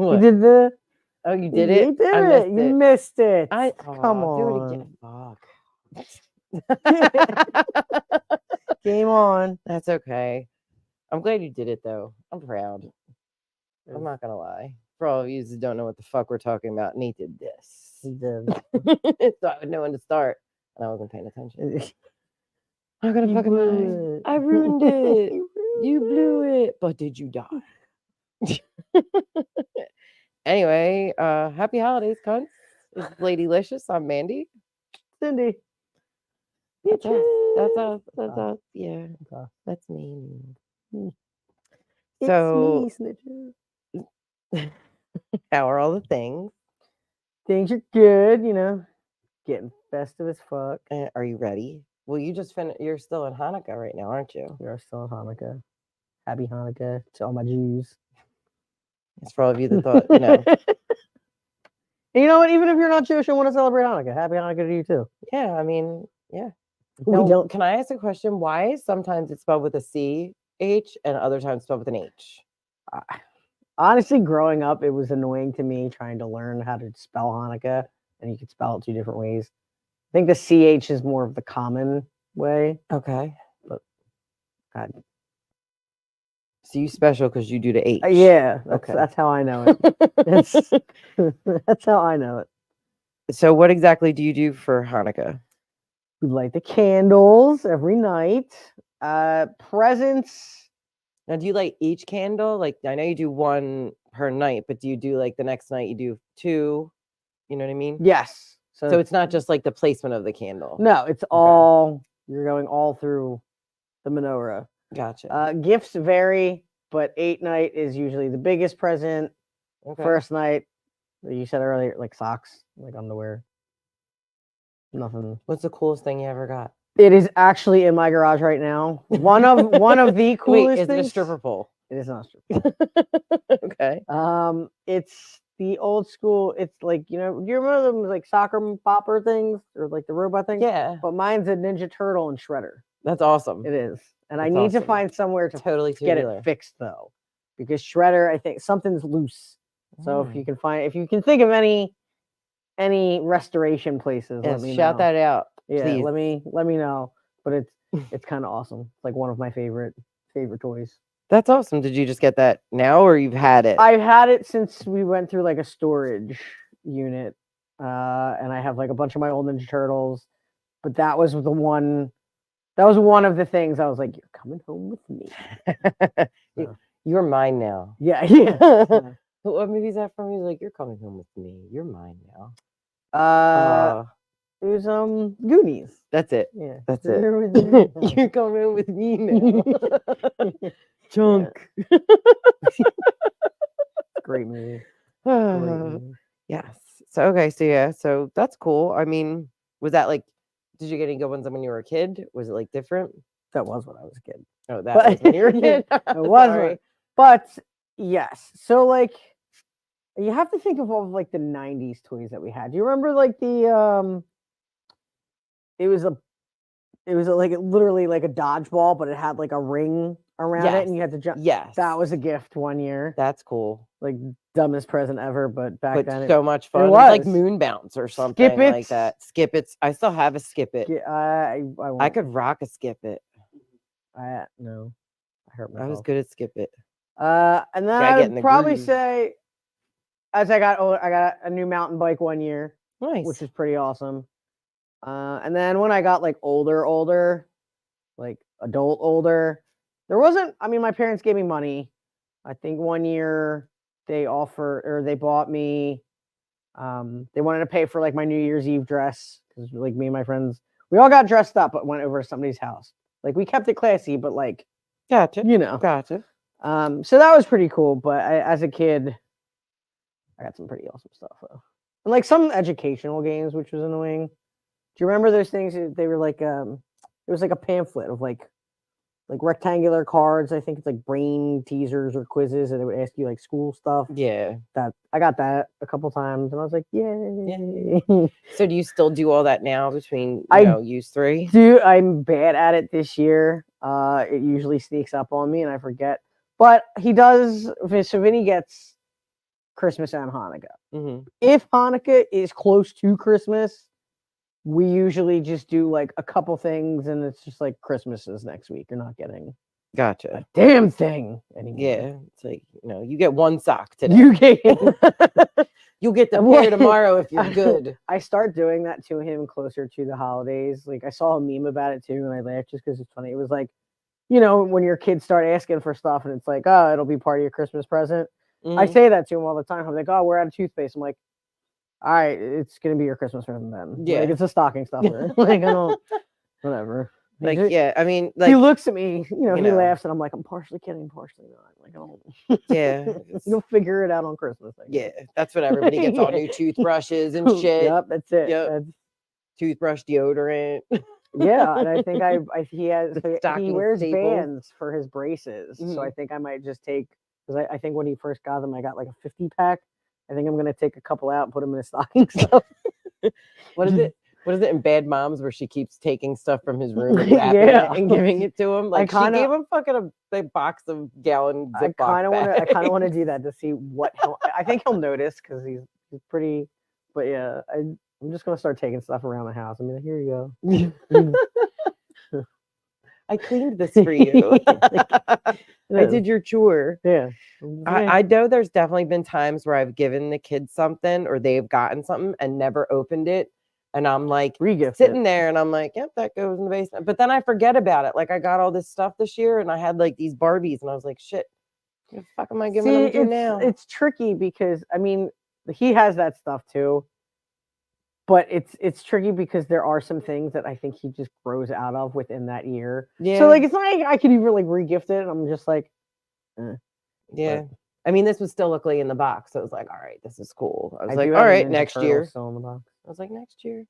What? You did the. Oh, you did You it? did I it. missed You it. missed it. Do Come it on. again. Fuck. Game on. That's okay. I'm glad you did it though. I'm proud. I'm not gonna lie. For all of you who don't know what the fuck we're talking about, Nate did this. He did. So I would know when to start, and I wasn't paying attention. I'm gonna You fucking lie. blew it. I ruined it. You ruined blew it. But did you die? Anyway, happy holidays, cunts. This is Ladylicious. I'm Mandy. Cindy. That's us. That's us. That's Okay. us. Yeah, Okay. that's me. It's So, me, Snitcher. how are all the things? Things are good, you know. Getting festive as fuck. Are you ready? Well, you just finished. You're still in Hanukkah right now, aren't you? We are still in Hanukkah. Happy Hanukkah to all my Jews. It's for all of you that thought, you know. And you know what? Even if you're not Jewish and want to celebrate Hanukkah, happy Hanukkah to you too. Yeah, I mean, yeah. We Now, don't. can I ask a question? Why is sometimes it's spelled with a CH and other times spelled with an H? Honestly, growing up, it was annoying to me trying to learn how to spell Hanukkah, and you could spell it two different ways. I think the CH is more of the common way. Okay. But God. So you special because you do the H. Yeah, Okay. That's how I know it. That's how I know it. So what exactly do you do for Hanukkah? We light the candles every night. Presents. Now, do you light each candle? Like, I know you do one per night, but do you do like the next night you do two? You know what I mean? Yes. So it's not just like the placement of the candle. No, it's all, you're going all through the menorah. Gotcha. Gifts vary, but 8 night is usually the biggest present. Okay. First night, you said earlier, like socks, like underwear. Nothing. What's the coolest thing you ever got? It is actually in my garage right now. One of the coolest Wait, is things. it a stripper pole? It is not a stripper pole. Okay. It's the old school. It's like, you know, do you remember them like soccer popper things or like the robot thing? Yeah. But mine's a Ninja Turtle and Shredder. That's awesome. It is. And That's I need to awesome. find somewhere to Totally get tubular. it fixed though. Because Shredder, I think something's loose. So if you can think of any restoration places, Yes, let me shout know. that out. Yeah, please. let me know. But it's kind of awesome. It's like one of my favorite toys. That's awesome. Did you just get that now or you've had it? I've had it since we went through like a storage unit. And I have like a bunch of my old Ninja Turtles. But that was one of the things I was like, you're coming home with me. You're mine now. Yeah. What movie is that from? He's like, you're coming home with me. You're mine now. It was Goonies. That's it. Yeah. That's it. You're coming home with me now. Chunk. Great movie. Yes. So okay, so that's cool. I mean, was that like, did you get any good ones when you were a kid? Was it like different? That was when I was a kid. Oh, that was when you were a kid. It was, but yes. So like, you have to think of all of like the '90s toys that we had. Do you remember like the It was like literally like a dodgeball, but it had like a ring around it, and you had to jump. Yes, that was a gift one year. That's cool. Like dumbest present ever, but back then so much fun. It was like Moon Bounce or something like that. Skip It. I still have a Skip It. I could rock a Skip It. No, I hurt myself. I was good at Skip It. And then I would probably say, as I got older, I got a new mountain bike one year, which is pretty awesome. And then when I got like older, like adult older, there wasn't. I mean, my parents gave me money. I think one year they bought me. They wanted to pay for like my New Year's Eve dress because like me and my friends, we all got dressed up, but went over to somebody's house. Like we kept it classy, but like, gotcha. Gotcha. So that was pretty cool. But as a kid, I got some pretty awesome stuff though, and like some educational games, which was annoying. Do you remember those things? They were like, it was like a pamphlet of like rectangular cards. I think it's like brain teasers or quizzes, and it would ask you like school stuff. Yeah, that I got that a couple times, and I was like, yay. So do you still do all that now between use 3? I'm bad at it this year. It usually sneaks up on me, and I forget. But he does. So Vinny gets Christmas and Hanukkah. If Hanukkah is close to Christmas, we usually just do like a couple things, and it's just like Christmas is next week. You're not getting a damn thing anymore. Yeah, it's like, you get one sock today. You'll get the pair tomorrow if you're good. I start doing that to him closer to the holidays. Like I saw a meme about it too, and I laughed just because it's funny. It was like, when your kids start asking for stuff, and it's like, oh, it'll be part of your Christmas present. I say that to him all the time. I'm like, oh, we're out of toothpaste. I'm like, all right, it's gonna be your Christmas present then. Yeah, like, it's a stocking stuffer. Like I don't, whatever. Like, yeah, I mean, like he looks at me, he laughs, and I'm like, I'm partially kidding, partially not. Like, I don't. Yeah, you'll figure it out on Christmas. Yeah, that's what everybody gets. All new toothbrushes and shit. Yep, that's it. Yep. Toothbrush, deodorant. Yeah, and I think he wears bands for his braces, so I think I might just take, because I think when he first got them, I got like a 50-pack. I think I'm gonna take a couple out and put them in a stocking stuff. What is it? What is it in Bad Moms where she keeps taking stuff from his room and wrapping it and giving it to him? Like she gave him fucking a box of gallon Ziploc bags. I kind of want to do that to see what I think he'll notice, because he's pretty. But yeah, I'm just gonna start taking stuff around the house. I mean, here you go. I cleaned this for you. I did your chore. Yeah. I know there's definitely been times where I've given the kids something or they've gotten something and never opened it. And I'm like sitting there and I'm like, yep, that goes in the basement. But then I forget about it. Like I got all this stuff this year and I had like these Barbies and I was like, shit, what the fuck am I giving them to now? It's tricky because, I mean, he has that stuff too. But it's tricky because there are some things that I think he just grows out of within that year. Yeah. So like it's not like I could even like re-gift it. And I'm just like, yeah. But, I mean, this was still luckily in the box, so it was like, all right, this is cool. I was like, all right, next year. Still in the box. I was like, next year,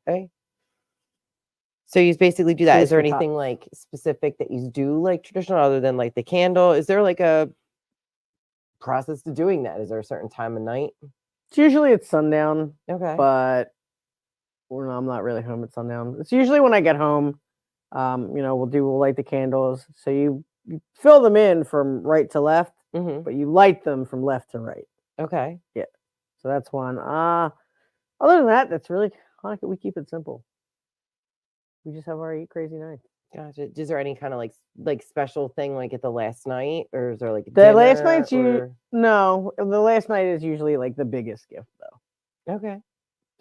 hey. So you basically do that. Is there anything like specific that you do like traditional other than like the candle? Is there like a process to doing that? Is there a certain time of night? It's usually at sundown. Okay. But I'm not really home at sundown. It's usually when I get home. We'll light the candles. So you fill them in from right to left, but you light them from left to right. Okay. Yeah. So that's one. Other than that, that's really Hanukkah. We keep it simple. We just have our 8 crazy nights. Gotcha. Is there any kind of like special thing like at the last night, or is there like the last night's no? The last night is usually like the biggest gift though. Okay.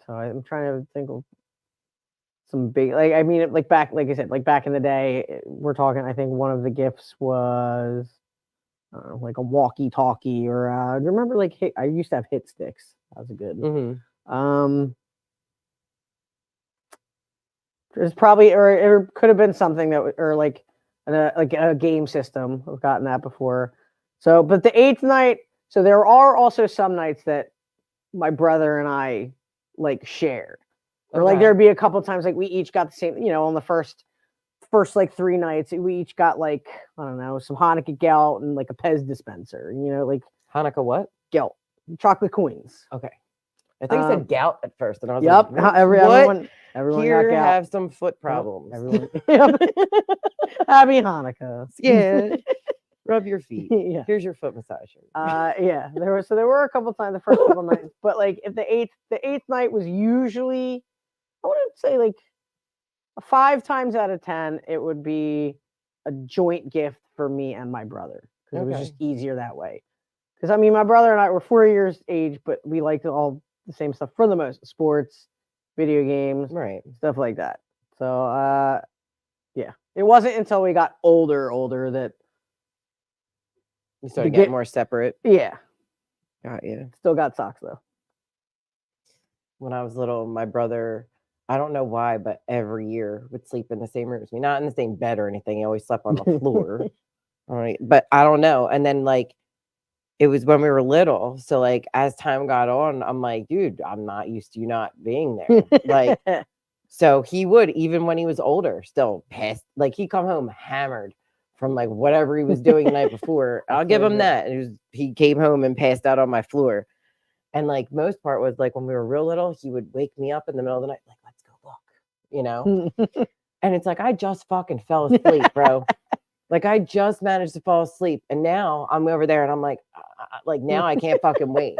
So I'm trying to think of some big, like I mean, like back, like I said, like back in the day, we're talking. I think one of the gifts was, I don't know, like a walkie-talkie, or do you remember like I used to have hit sticks. That was a good. There's probably, or it could have been something that, or like a game system. I've gotten that before. So, but the 8th night, so there are also some nights that my brother and I like shared, or like there'd be a couple times like we each got the same. On the first like 3 nights, we each got like, I don't know, some Hanukkah gelt and like a Pez dispenser. Like Hanukkah what? Gelt, chocolate coins. Okay. I think you said gout at first, and I was like, everyone here got have some foot problems. Everyone. Happy Hanukkah. Yeah. Rub your feet. Yeah. Here's your foot massager. Yeah. There were a couple times the first couple nights, but like if the eighth night was usually, I wouldn't say like 5 times out of 10, it would be a joint gift for me and my brother, because it was just easier that way. Because I mean, my brother and I were 4 years age, but we liked all the same stuff for the most: sports, video games, right, stuff like that. So yeah, it wasn't until we got older that you started getting more separate. Yeah. Got you. Still got socks though. When I was little, my brother, I don't know why, but every year would sleep in the same room as me. Not in the same bed or anything. He always slept on the floor. All right. But I don't know. And then like, it was when we were little. So like as time got on, I'm like, dude, I'm not used to you not being there. Like, so he would, even when he was older, still pissed. Like he'd come home hammered from like whatever he was doing the night before. I'll give him that. He came home and passed out on my floor. And like most part was like when we were real little, he would wake me up in the middle of the night, like, let's go look, And it's like, I just fucking fell asleep, bro. Like I just managed to fall asleep, and now I'm over there, and I'm like now I can't fucking wait.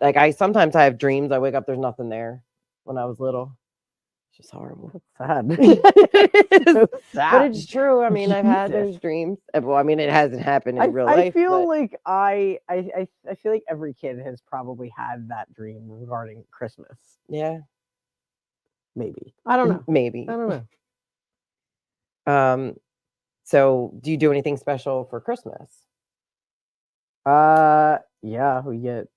Like sometimes I have dreams. I wake up, there's nothing there. When I was little, it's just horrible. That's sad. So sad. But it's true. I mean, I've had those dreams. Well, I mean, it hasn't happened in real life. I feel like I feel like every kid has probably had that dream regarding Christmas. Yeah. Maybe. I don't know. Maybe. I don't know. So do you do anything special for Christmas? Yeah, we get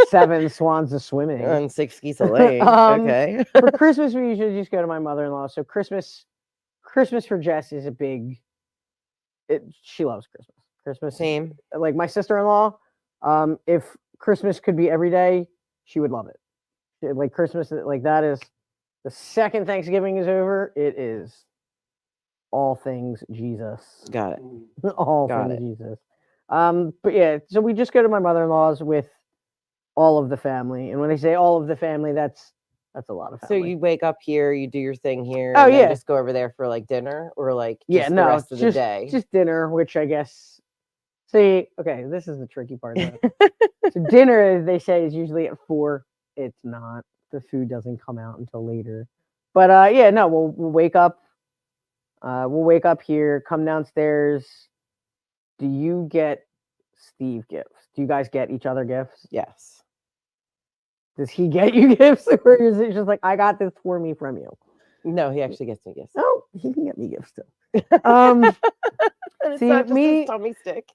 7 swans of swimming and 6 geese a laying. Okay. For Christmas, we usually just go to my mother-in-law. So Christmas for Jess is a big. She loves Christmas. Christmas, same. Like my sister-in-law, if Christmas could be every day, she would love it. Like Christmas, like that is the second Thanksgiving is over. It is all things Jesus. Got it. All things Jesus. But yeah, so we just go to my mother-in-law's with all of the family, and when I say all of the family, that's a lot of family. So you wake up here, you do your thing here, and then just go over there for like dinner, or like the rest of the day. Just dinner, which I guess. See, okay, this is the tricky part. So dinner, they say, is usually at 4. It's not. The food doesn't come out until later. But yeah, no, we'll wake up. We'll wake up here, come downstairs. Do you get Steve gifts? Do you guys get each other gifts? Yes. Does he get you gifts, or is it just like, I got this for me from you? No, he actually gets me gifts. Oh, he can get me gifts too. See, not just me, tummy stick.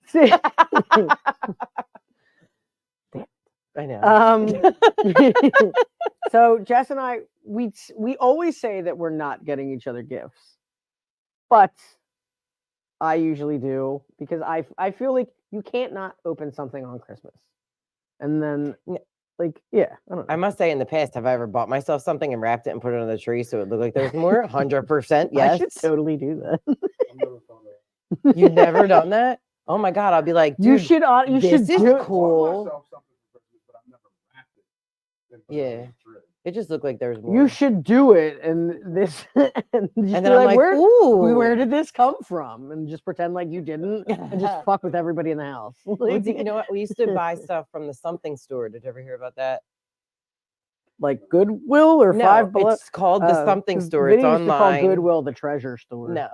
I know. So Jess and I, we always say that we're not getting each other gifts, but I usually do, because I feel like you can't not open something on Christmas, and then. Like, yeah, I don't know. I must say, in the past, have I ever bought myself something and wrapped it and put it on the tree so it looked like there was more? 100%, yes. I should totally do that. I've never done that. You've never done that? Oh my God, I'll be like, dude, you should this is cool. Yeah. It just looked like there was more. You should do it, and this, and then I'm like, ooh, where did this come from? And just pretend like you didn't, and just fuck with everybody in the house. You know what? We used to buy stuff from the something store. Did you ever hear about that? Like Goodwill or no, Five Below? It's called the something store. It's online. Called Goodwill the treasure store. No,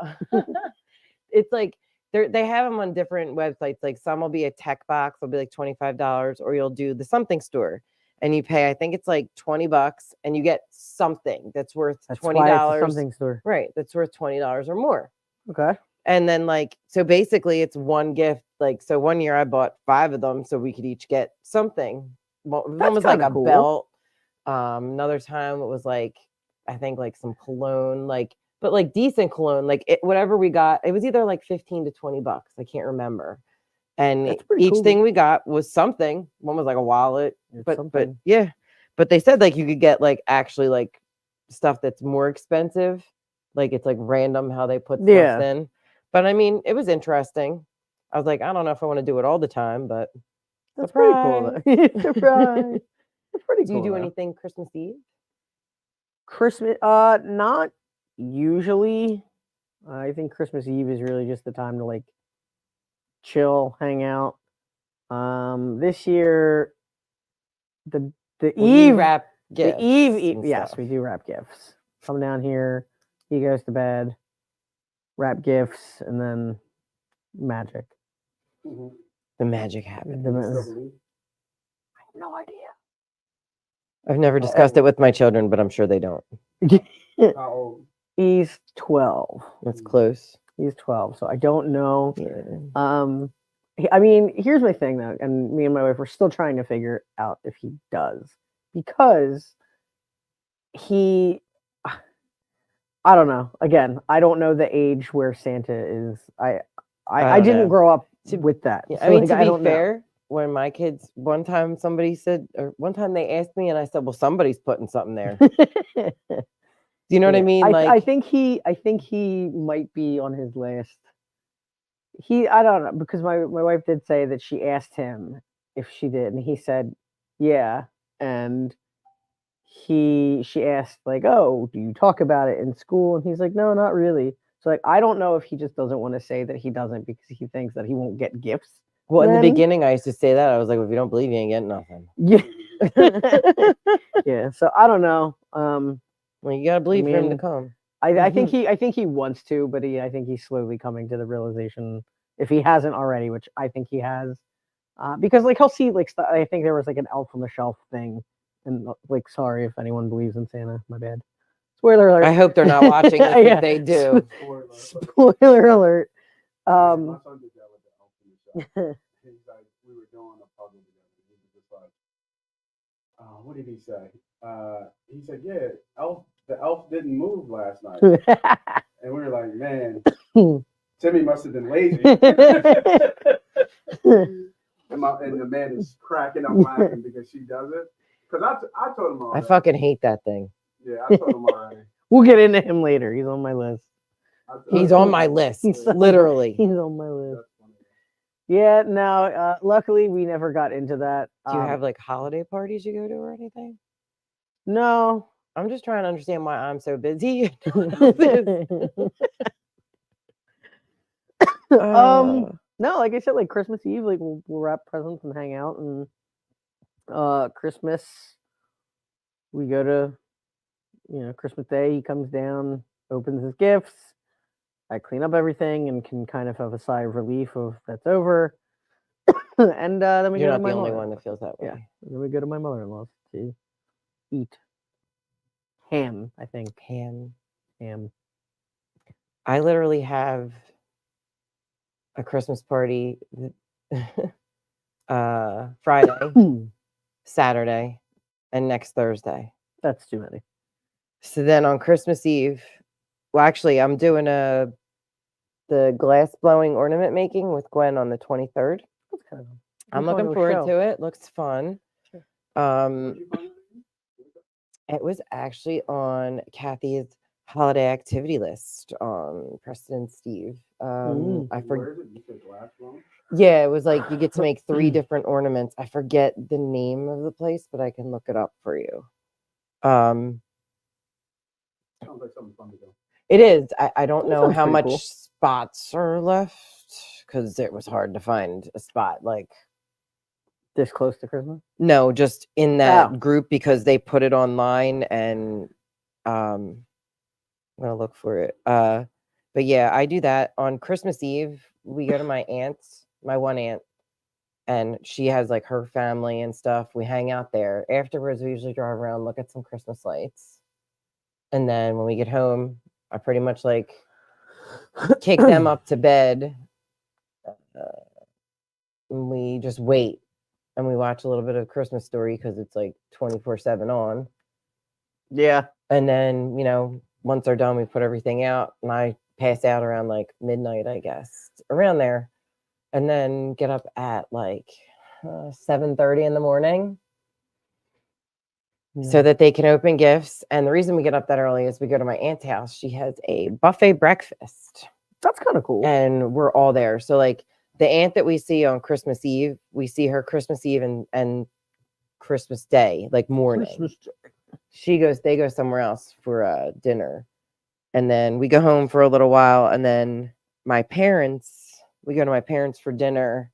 it's like they have them on different websites. Like some will be a tech box, will be like $25, or you'll do the something store. And you pay, I think it's like $20, and you get something that's worth $20. Something store, right? That's worth $20 or more. Okay. And then so basically, it's one gift. Like, so one year I bought 5 of them, so we could each get something. One was like a belt. Another time it was like, I think like some cologne, but like decent cologne. Like whatever we got, it was either like $15 to $20. I can't remember. And each thing we got was something. One was like a wallet, but yeah. But they said like you could get like actually like stuff that's more expensive. Like it's like random how they put stuff in. But I mean, it was interesting. I was like, I don't know if I want to do it all the time, but that's pretty cool. Surprise. That's pretty cool. Do you do anything Christmas Eve? Christmas, not usually. I think Christmas Eve is really just the time to like chill, hang out. This year, the Eve wrap gifts. The Eve, yes, we do wrap gifts. Come down here, he goes to bed, wrap gifts, and then magic. Mm-hmm. The magic happens. I have no idea. I've never discussed it with my children, but I'm sure they don't. How old? He's 12. That's close. He's 12, so I don't know. Yeah. I mean, here's my thing though, and me and my wife we're still trying to figure out if he does, because I don't know. Again, I don't know the age where Santa is. I didn't grow up with that. Yeah, so I mean, to be fair, when my kids, one time they asked me, and I said, "Well, somebody's putting something there." Do you know what I mean? I think he might be on his last. I don't know, because my wife did say that she asked him if she did, and he said, "Yeah," and she asked like, "Oh, do you talk about it in school?" And he's like, "No, not really." So like, I don't know if he just doesn't want to say that he doesn't because he thinks that he won't get gifts. Well, in the beginning, I used to say that. I was like, if you don't believe, you ain't getting nothing. Yeah. Yeah. So I don't know. Well, you gotta believe for him to come. I think he wants to, but I think he's slowly coming to the realization, if he hasn't already, which I think he has, because like he'll see like I think there was like an elf on the shelf thing, and like sorry if anyone believes in Santa, my bad. Spoiler alert. I hope they're not watching this. If they do, spoiler alert. My son did that with the elf in the shelf. He's like, we were doing a puzzle together. He was just like, what did he say? He said, yeah, the elf didn't move last night. And we were like, man, Timmy must have been lazy. And the man is cracking up laughing because she does it. Because I told him already. I fucking hate that thing. Yeah, I told him already. We'll get into him later. He's on my list. He's on my list, literally. He's on my list. Yeah, no, luckily we never got into that. Do you have like holiday parties you go to or anything? No. I'm just trying to understand why I'm so busy. No, like I said, like Christmas Eve, like we'll wrap presents and hang out, and Christmas we go to, Christmas Day, he comes down, opens his gifts. I clean up everything and can kind of have a sigh of relief of that's over. And then we You're go not to my the only mother. one that feels that way. Yeah. And then we go to my mother-in-law's to eat ham, I think. Ham. I literally have a Christmas party Friday, Saturday, and next Thursday. That's too many. So then on Christmas Eve, well, actually, I'm doing the glass blowing ornament making with Gwen on the 23rd. That's kind of I'm looking forward to it. Looks fun. Sure. It was actually on Kathy's holiday activity list on Preston and Steve. I forget. Yeah, it was like you get to make 3 different ornaments. I forget the name of the place, but I can look it up for you. Sounds like something fun to do. It is. I don't know how much cool. spots are left because it was hard to find a spot like this close to Christmas. No, just in that group because they put it online, and I'm gonna look for it. But yeah, I do that on Christmas Eve. We go to my aunt's, my one aunt, and she has like her family and stuff. We hang out there. Afterwards, we usually drive around, look at some Christmas lights, and then when we get home, I pretty much like kick them up to bed. And we just wait, and we watch a little bit of Christmas Story because it's like 24/7 on. Yeah. And then, once they're done, we put everything out, and I pass out around like midnight, I guess, around there, and then get up at like 7:30 in the morning so that they can open gifts. And the reason we get up that early is we go to my aunt's house. She has a buffet breakfast. That's kind of cool. And we're all there. So like the aunt that we see on Christmas Eve, we see her Christmas Eve and Christmas Day, like morning. They go somewhere else for dinner. And then we go home for a little while. And then we go to my parents for dinner,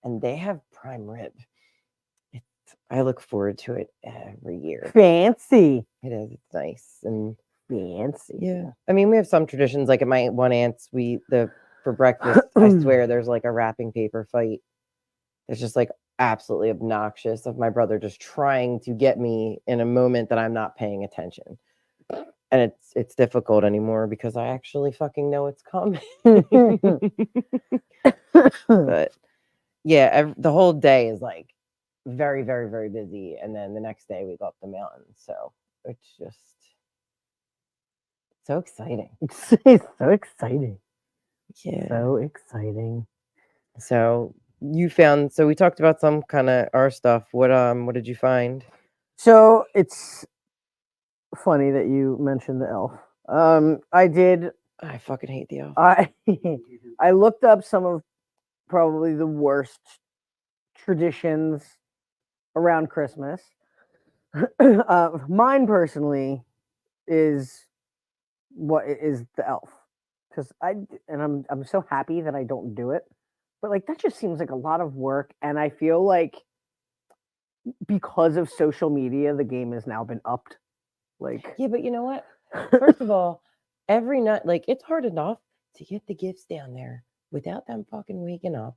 and they have prime rib. I look forward to it every year. Fancy. It is. It's nice and fancy. Yeah. I mean, we have some traditions. Like at my one aunt's, for breakfast, I swear there's like a wrapping paper fight. It's just like absolutely obnoxious of my brother just trying to get me in a moment that I'm not paying attention. And it's difficult anymore because I actually fucking know it's coming. But yeah, the whole day is like very, very, very busy. And then the next day we go up the mountain. So it's just so exciting. It's so exciting. Yeah. So exciting. So we talked about some kind of our stuff. What did you find? So it's funny that you mentioned the elf. I fucking hate the elf. I looked up some of probably the worst traditions around Christmas. Mine personally is the elf, because I'm so happy that I don't do it, but like that just seems like a lot of work, and I feel like because of social media, the game has now been upped. Like, yeah, but you know what? First of all, every night, like it's hard enough to get the gifts down there without them fucking waking up,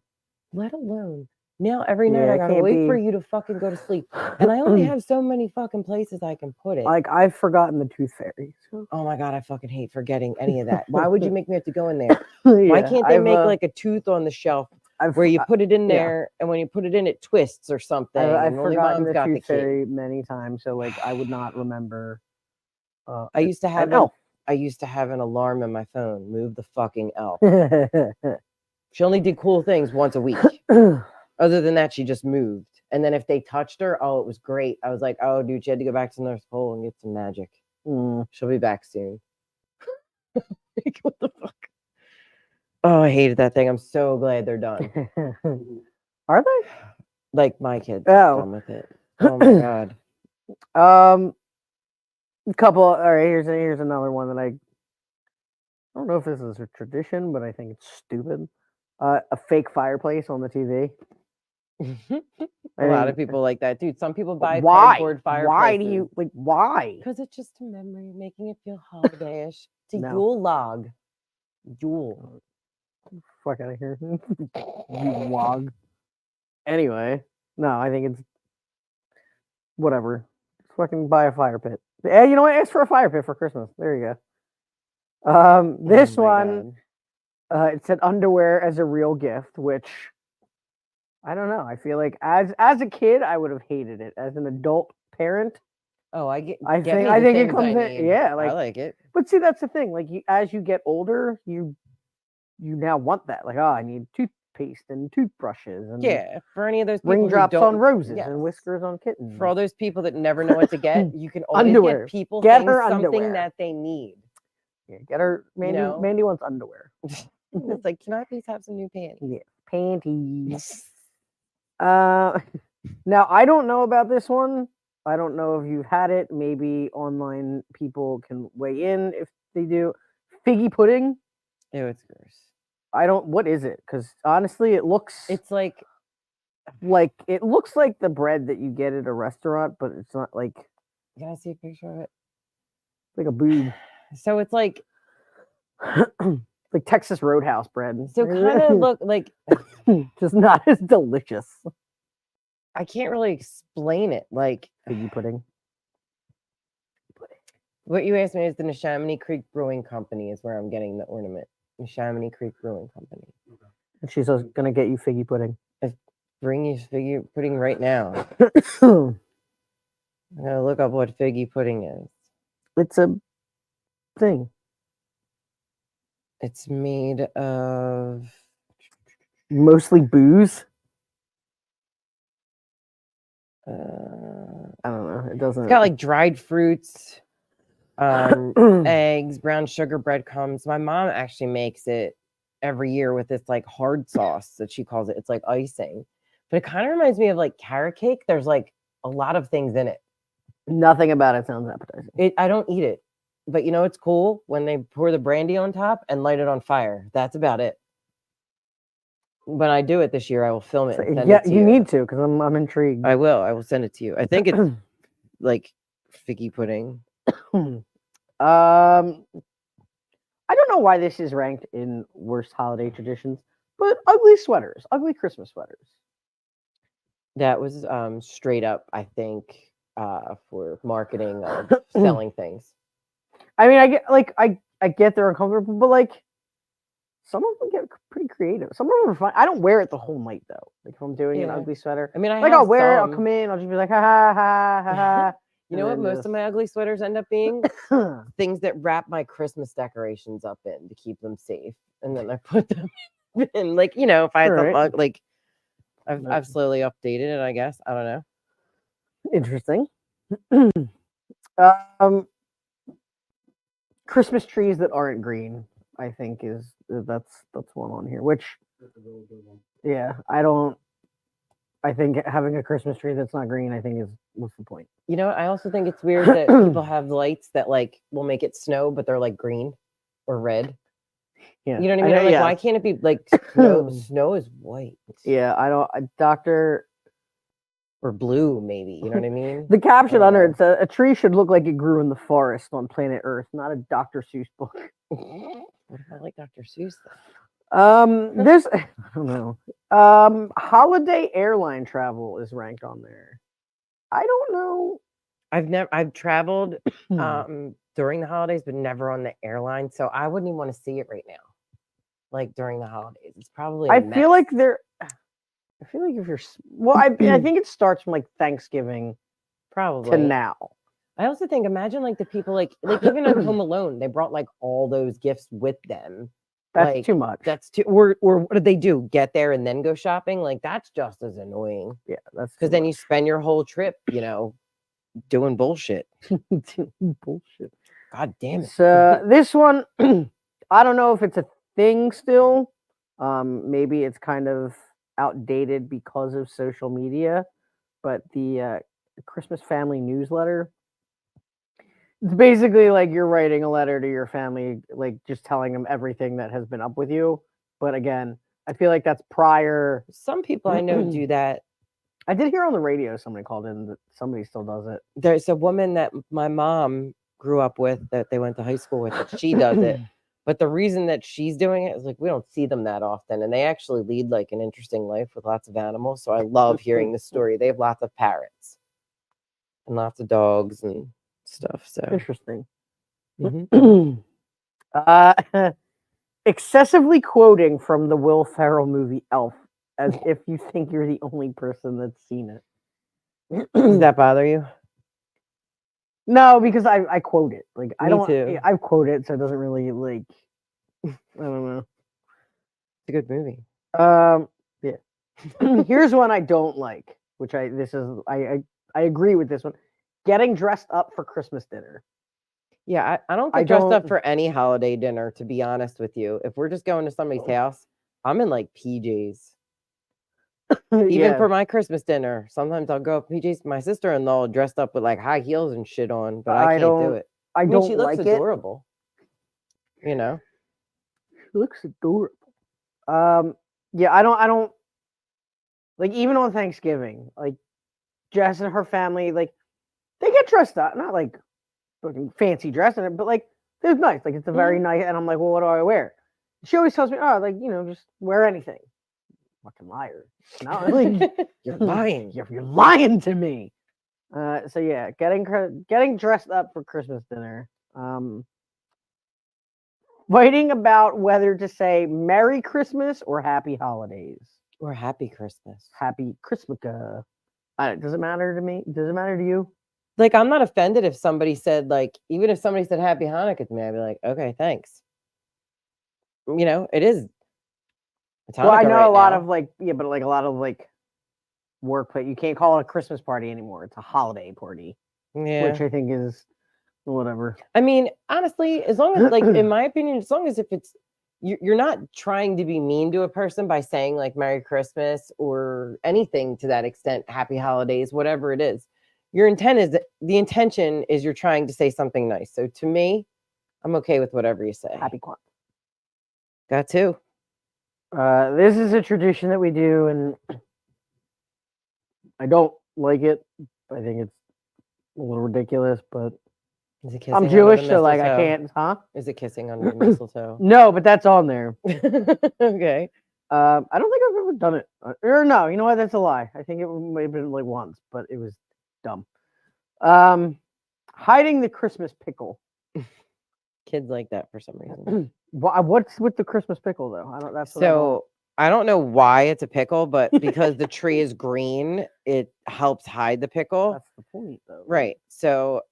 let alone now every night I gotta wait for you to fucking go to sleep. And I only have so many fucking places I can put it. Like, I've forgotten the tooth fairy. Oh my God, I fucking hate forgetting any of that. Why would you make me have to go in there? Why can't they make like a tooth on the shelf where you put it in there and when you put it in, it twists or something? I've forgotten the tooth fairy many times, so like I would not remember. I used to have an alarm in my phone. Move the fucking elf. She only did cool things once a week. Other than that, she just moved. And then if they touched her, oh, it was great. I was like, oh, dude, she had to go back to North Pole and get some magic. She'll be back soon. What the fuck? Oh, I hated that thing. I'm so glad they're done. Are they? Like my kids done with it. Oh my God. A couple. All right, here's another one that I don't know if this is a tradition, but I think it's stupid. A fake fireplace on the TV. A lot of people like that, dude. Some people buy cardboard fireplaces. Why do you like? Why? Because it's just a memory, making it feel holidayish. It's a Yule log. Yule. Fuck out of here. You log. Anyway, no, I think it's whatever. Just fucking buy a fire pit. Yeah, you know what? Ask for a fire pit for Christmas. There you go. This one, it said underwear as a real gift, which I don't know. I feel like as a kid, I would have hated it. As an adult parent, I think it comes in. Yeah, like I like it. But see, that's the thing. Like as you get older, you now want that. Like, I need toothpaste and toothbrushes and for any of those people raindrops on roses and whiskers on kittens. For all those people that never know what to get, you can always get people something that they need. Yeah, get her. Mandy wants underwear. It's like, can I please have some new panties? Yeah, panties. Now I don't know about this one. I don't know if you've had it. Maybe online people can weigh in if they do. Figgy pudding. Ew, it's gross. What is it? Because honestly, it looks it looks like the bread that you get at a restaurant, but it's not like. Can I see a picture of it? Like a boob. So it's like like Texas Roadhouse bread. So kind of look like just not as delicious. I can't really explain it. Like figgy pudding. What you asked me is the Neshaminy Creek Brewing Company is where I'm getting the ornament. Neshaminy Creek Brewing Company. And she's gonna get you figgy pudding. Bring you figgy pudding right now. I'm gonna look up what figgy pudding is. It's a thing. It's made of mostly booze. I don't know. It doesn't. It's got like dried fruits, eggs, brown sugar, breadcrumbs. My mom actually makes it every year with this like hard sauce that she calls it. It's like icing, but it kind of reminds me of like carrot cake. There's like a lot of things in it. Nothing about it sounds appetizing. I don't eat it, but you know it's cool when they pour the brandy on top and light it on fire. That's about it. When I do it this year, I will film it. And send it to you. You need to because I'm intrigued. I will. I will send it to you. I think it's like figgy pudding. I don't know why this is ranked in worst holiday traditions, but ugly sweaters, ugly Christmas sweaters. That was straight up, I think, for marketing of selling things. I mean, I get they're uncomfortable, but like some of them get pretty creative. Some of them are fun. I don't wear it the whole night though. Like if I'm doing an ugly sweater, I mean, I'll wear it. I'll come in. I'll just be like, ha ha ha ha ha. You know what most of my ugly sweaters end up being? Things that wrap my Christmas decorations up in to keep them safe, and then I put them in. Like if I had some like, I've slowly updated it. I guess I don't know. Interesting. Christmas trees that aren't green, I think that's one on here. Which, that's a really good one. Yeah, I think having a Christmas tree that's not green, I think what's the point? You know, I also think it's weird that people have lights that like will make it snow, but they're like green or red. Yeah. You know what I mean? Like, why can't it be like snow is white? Yeah, I don't. Doctor or blue, maybe. You know what I mean? The caption under it says, "A tree should look like it grew in the forest on planet Earth, not a Dr. Seuss book." What if I like Dr. Seuss? This I don't know. Holiday airline travel is ranked on there. I don't know. I've traveled during the holidays, but never on the airline, so I wouldn't even want to see it right now. Like during the holidays, it's probably. I feel like if you're I think it starts from like Thanksgiving, probably to now. I also think imagine like the people like even on Home Alone, they brought like all those gifts with them. That's like, too much. That's too. Or what did they do? Get there and then go shopping? Like that's just as annoying. Yeah, that's because then you spend your whole trip, doing bullshit. Bullshit. God damn it. So this one, I don't know if it's a thing still. Maybe it's kind of outdated because of social media, but the Christmas family newsletter. It's basically like you're writing a letter to your family, like just telling them everything that has been up with you. But again, I feel like that's prior. Some people I know do that. I did hear on the radio somebody called in that somebody still does it. There's a woman that my mom grew up with that they went to high school with that she does it. But the reason that she's doing it is like we don't see them that often, and they actually lead like an interesting life with lots of animals. So I love hearing the story. They have lots of parrots and lots of dogs and stuff. So interesting. Excessively quoting from the Will Ferrell movie Elf, as if you think you're the only person that's seen it. Does that bother you? No, because I quote it. Like I don't. Too. I quote it, so it doesn't really like. I don't know. It's a good movie. Yeah. Here's one I don't like, which I agree with this one. Getting dressed up for Christmas dinner. Yeah, I don't get dressed up for any holiday dinner, to be honest with you. If we're just going to somebody's house, I'm in like PJs. Even for my Christmas dinner, sometimes I'll go PJs. My sister-in-law dressed up with like high heels and shit on, but I can't do it. I mean, she looks adorable. She looks adorable. Yeah, I don't like even on Thanksgiving, like Jess and her family, like they get dressed up, not like fucking fancy dress in it, but like it's nice. Like it's a very nice, and I'm like, well, what do I wear? She always tells me, oh, like just wear anything. Fucking liar. Not like you're lying. You're lying to me. So yeah, getting dressed up for Christmas dinner. Fighting about whether to say Merry Christmas or Happy Holidays. Or Happy Christmas. Happy Christmas. Does it matter to me? Does it matter to you? Like, I'm not offended if somebody said, like, even if somebody said Happy Hanukkah to me, I'd be like, okay, thanks. It is. Well, I know a lot of like, but like a lot of like workplace, you can't call it a Christmas party anymore. It's a holiday party. Yeah. Which I think is whatever. I mean, honestly, as long as, like, in my opinion, as long as if it's, you're not trying to be mean to a person by saying like Merry Christmas or anything to that extent, Happy Holidays, whatever it is. The intention is you're trying to say something nice. So to me, I'm okay with whatever you say. Happy Kwanzaa. Got to. This is a tradition that we do, and I don't like it. I think it's a little ridiculous, but I'm Jewish, so like I can't. Huh? Is it kissing under the mistletoe? No, but that's on there. Okay. I don't think I've ever done it. Or no, you know what? That's a lie. I think it might have been like once, but it was dumb. Hiding the Christmas pickle. Kids like that for some reason. What's with the Christmas pickle though? I don't know why it's a pickle, but because the tree is green, it helps hide the pickle. That's the point though. Right. So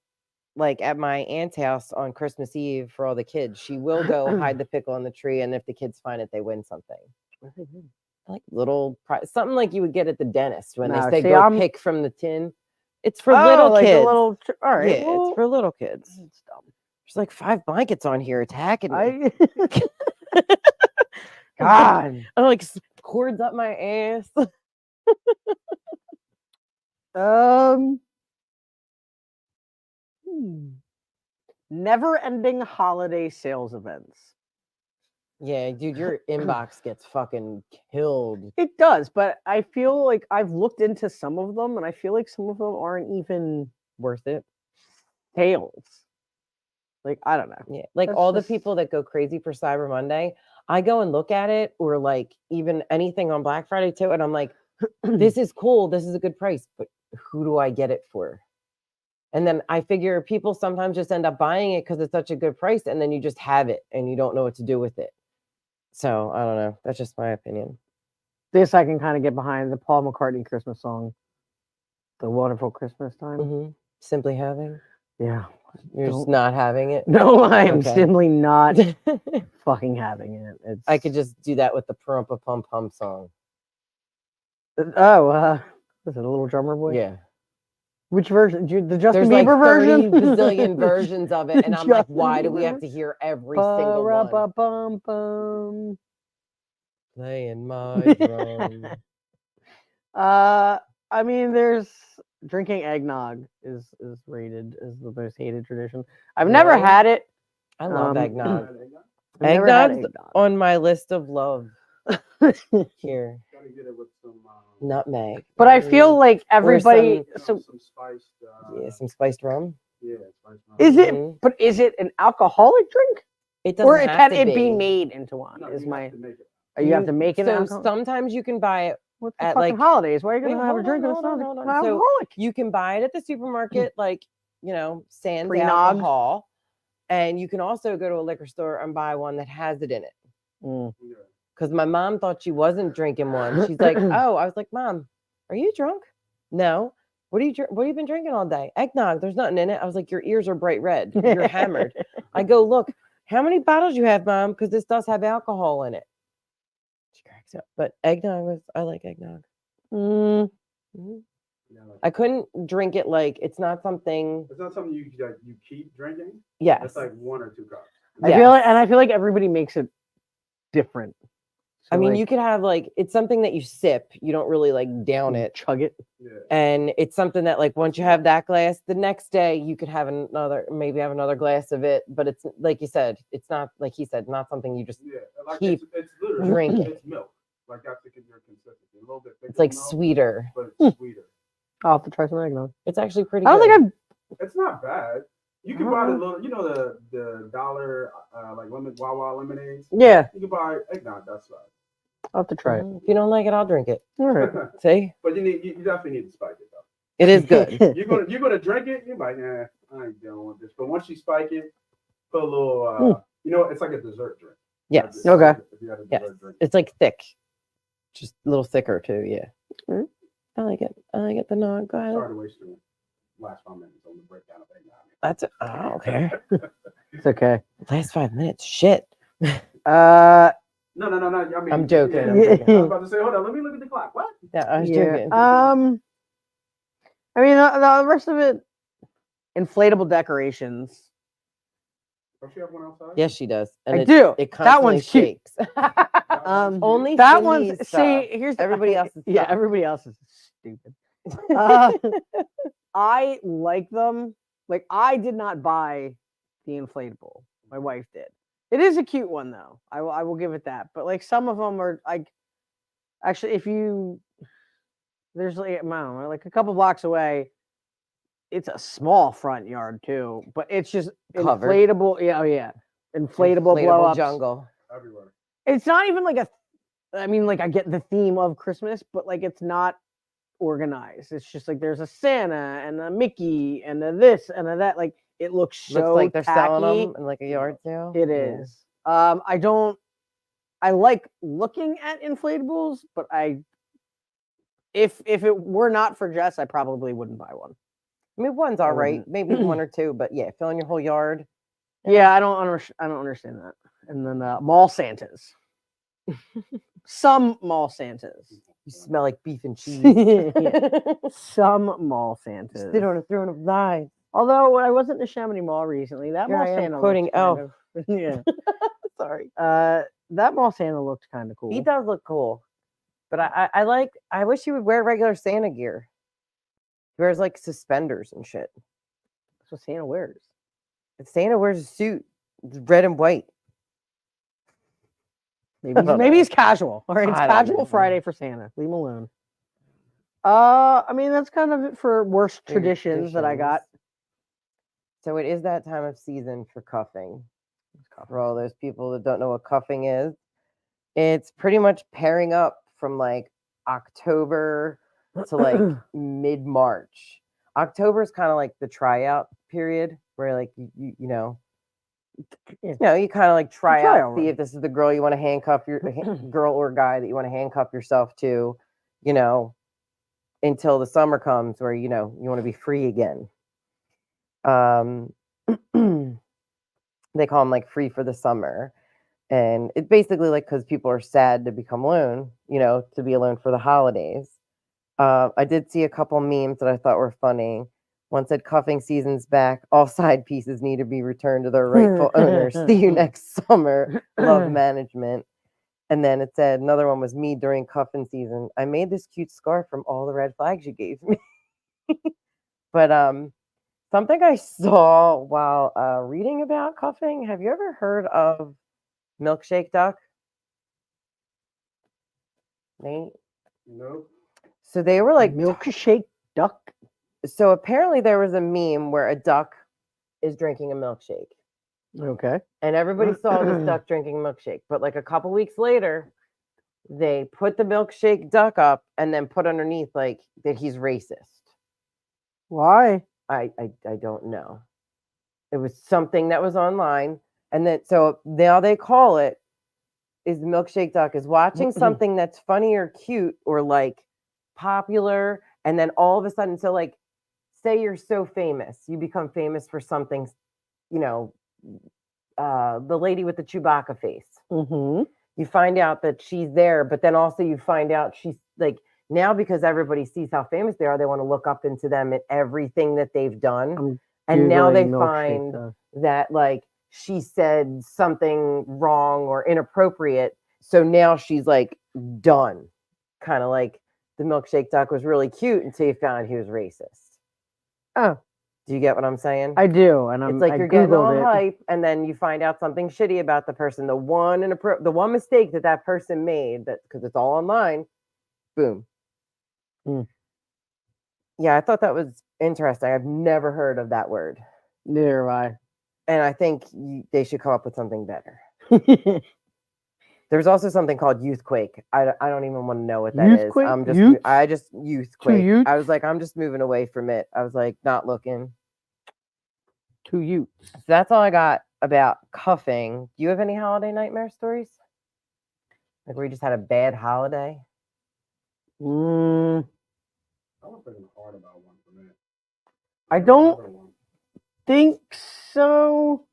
like at my aunt's house on Christmas Eve for all the kids, she will go hide the pickle on the tree, and if the kids find it, they win something. Like little something like you would get at the dentist when they say go pick from the tin. It's for little kids. All right. Yeah, it's for little kids. It's dumb. There's like 5 blankets on here attacking me. God. I'm like cords up my ass. Never-ending holiday sales events. Yeah, dude, your inbox gets fucking killed. It does, but I feel like I've looked into some of them, and I feel like some of them aren't even worth it. Sales. Like, I don't know. Yeah, like all the people that go crazy for Cyber Monday, I go and look at it, or like even anything on Black Friday too, and I'm like, this is cool, this is a good price, but who do I get it for? And then I figure people sometimes just end up buying it because it's such a good price, and then you just have it and you don't know what to do with it. So I don't know. That's just my opinion. This I can kind of get behind, the Paul McCartney Christmas song, "The Wonderful Christmas Time." Mm-hmm. Simply having. Yeah. You're just not having it? No, I am simply not fucking having it. I could just do that with the Parumpa Pum Pum song. Oh, is it a Little Drummer Boy? Yeah. Which version? The Justin There's Bieber like 30 version? bazillion versions of it, and I'm like, why do we have to hear every single one? Bum. Playing my drum. I mean, there's drinking eggnog is rated as the most hated tradition. I've never had it. I love eggnog. Eggnog's on my list of love. Here. Gotta get it with some nutmeg. But I feel like everybody some spiced some spiced rum. Yeah, spiced rum. Is it but is it an alcoholic drink? It doesn't or have can to it be be made into one? No, is you my have to make it. you have to make it. So sometimes you can buy it What's the at fucking like holidays? Why are you gonna wait, have a hold drink on, and it's hold not on, hold an on. So alcoholic? you can buy it at the supermarket, like sans Pre-nogged. alcohol, and you can also go to a liquor store and buy one that has it in it. Because my mom thought she wasn't drinking one. She's like, "Oh," I was like, "Mom, are you drunk?" "No." What have you been drinking all day?" "Eggnog. There's nothing in it." I was like, "Your ears are bright red. You're hammered." I go, "Look, how many bottles you have, Mom? Because this does have alcohol in it." She cracks up. But eggnog I like eggnog. Mm-hmm. I couldn't drink it like it's not something. It's not something you keep drinking. Yes. It's like 1 or 2 cups. I feel like everybody makes it different. So I mean, you could have like it's something that you sip. You don't really like down it, chug it. Yeah. And it's something that like once you have that glass, the next day you could have maybe have another glass of it. But it's like you said, it's not like he said, not something you just like keep it's literally drinking. It's milk. Like that's your consistency. A little bit thicker. It's like milk, sweeter. but it's sweeter. I'll have to try some eggnog. It's actually pretty. I don't think It's not bad. You can buy the little, the dollar like Wawa lemonades. Yeah. You can buy eggnog. That's right. I'll have to try it. If you don't like it, I'll drink it. All right. See? But you definitely need to spike it though. It is good. You're gonna drink it. You're like, I ain't dealing with this. But once you spike it, put a little. It's like a dessert drink. Yes. Okay. If you had a Yes. dessert drink. It's like thick, just a little thicker too. Yeah. I like it. The nog. Go ahead. Sorry to waste your last 5 minutes on the breakdown of eggnog. That's it. Oh, okay. It's okay. Last 5 minutes. Shit. No. I mean, I'm joking. I was about to say, hold on. Let me look at the clock. What? Yeah, I was joking. I mean, the rest of it, inflatable decorations. Does she have one outside? Yes, she does. And I do. It That one's shakes. Only that one's. See, here's everybody else. Yeah, everybody else is stupid. I like them. Like I did not buy the inflatable. My wife did. It is a cute one though. I will give it that. But like some of them are like, actually, there's like I don't know, like a couple blocks away. It's a small front yard too, but it's just covered. Inflatable. Yeah, inflatable blow-ups jungle everywhere. It's not even like I mean, like I get the theme of Christmas, but like it's not organized. It's just like there's a Santa and a Mickey and a this and a that. Like it looks so like they're tacky. selling them in like a yard sale. It is. I like looking at inflatables, but if it were not for Jess, I probably wouldn't buy one. I mean, one's all right, maybe 1 or 2, but yeah, filling your whole yard. Yeah, I don't understand that. And then mall Santas. Some mall Santas. You smell like beef and cheese. Some mall Santas. Sit on a throne of lies. Although when I wasn't in the Chamonix Mall recently, that mall Santa quoting Elf. Yeah. Sorry. That mall Santa looked kind of cool. He does look cool, but I wish he would wear regular Santa gear. He wears like suspenders and shit. That's what Santa wears. Santa wears a suit, red and white. Maybe he's casual. All right, it's casual Friday for Santa. Leave him alone. I mean, that's kind of it for worst traditions that I got. So it is that time of season for cuffing. For all those people that don't know what cuffing is, it's pretty much pairing up from like October to like mid-March. October is kind of like the tryout period where like you know, you kind of like try out, see if this is the girl you want to handcuff your girl or guy that you want to handcuff yourself to, you know, until the summer comes where you know you want to be free again. They call them like free for the summer, and it's basically like because people are sad to become alone, you know, to be alone for the holidays. I did see a couple memes that I thought were funny. One said, "Cuffing season's back. All side pieces need to be returned to their rightful owners. See you next summer. Love management." And then it said, another one was me during cuffing season. I made this cute scarf from all the red flags you gave me. But something I saw while reading about cuffing. Have you ever heard of milkshake duck? Nate? Nope. So they were like milkshake duck. So apparently there was a meme where a duck is drinking a milkshake. Okay. And everybody saw this duck drinking a milkshake. But like a couple weeks later, they put the milkshake duck up and then put underneath like that he's racist. Why? I don't know. It was something that was online. And then so now they call it is the milkshake duck is watching something that's funny or cute or like popular. And then all of a sudden, so like say you're so famous, you become famous for something, you know, the lady with the Chewbacca face. Mm-hmm. You find out that she's there, but then also you find out she's like now because everybody sees how famous they are, they want to look up into them and everything that they've done. And now they find that like she said something wrong or inappropriate. So now she's like done. Kind of like the milkshake duck was really cute until you found he was racist. Oh. Do you get what I'm saying? I do, and it's like you're getting all hype, and then you find out something shitty about the person. The one mistake that person made, that because it's all online, boom. Yeah, I thought that was interesting. I've never heard of that word. Neither have I. And I think they should come up with something better. There's also something called youthquake. I don't even want to know what that is. Youthquake. I was like, I'm just moving away from it. I was like, not looking. To you. So that's all I got about cuffing. Do you have any holiday nightmare stories? Like where you just had a bad holiday? I was thinking hard about one for me. I don't think so.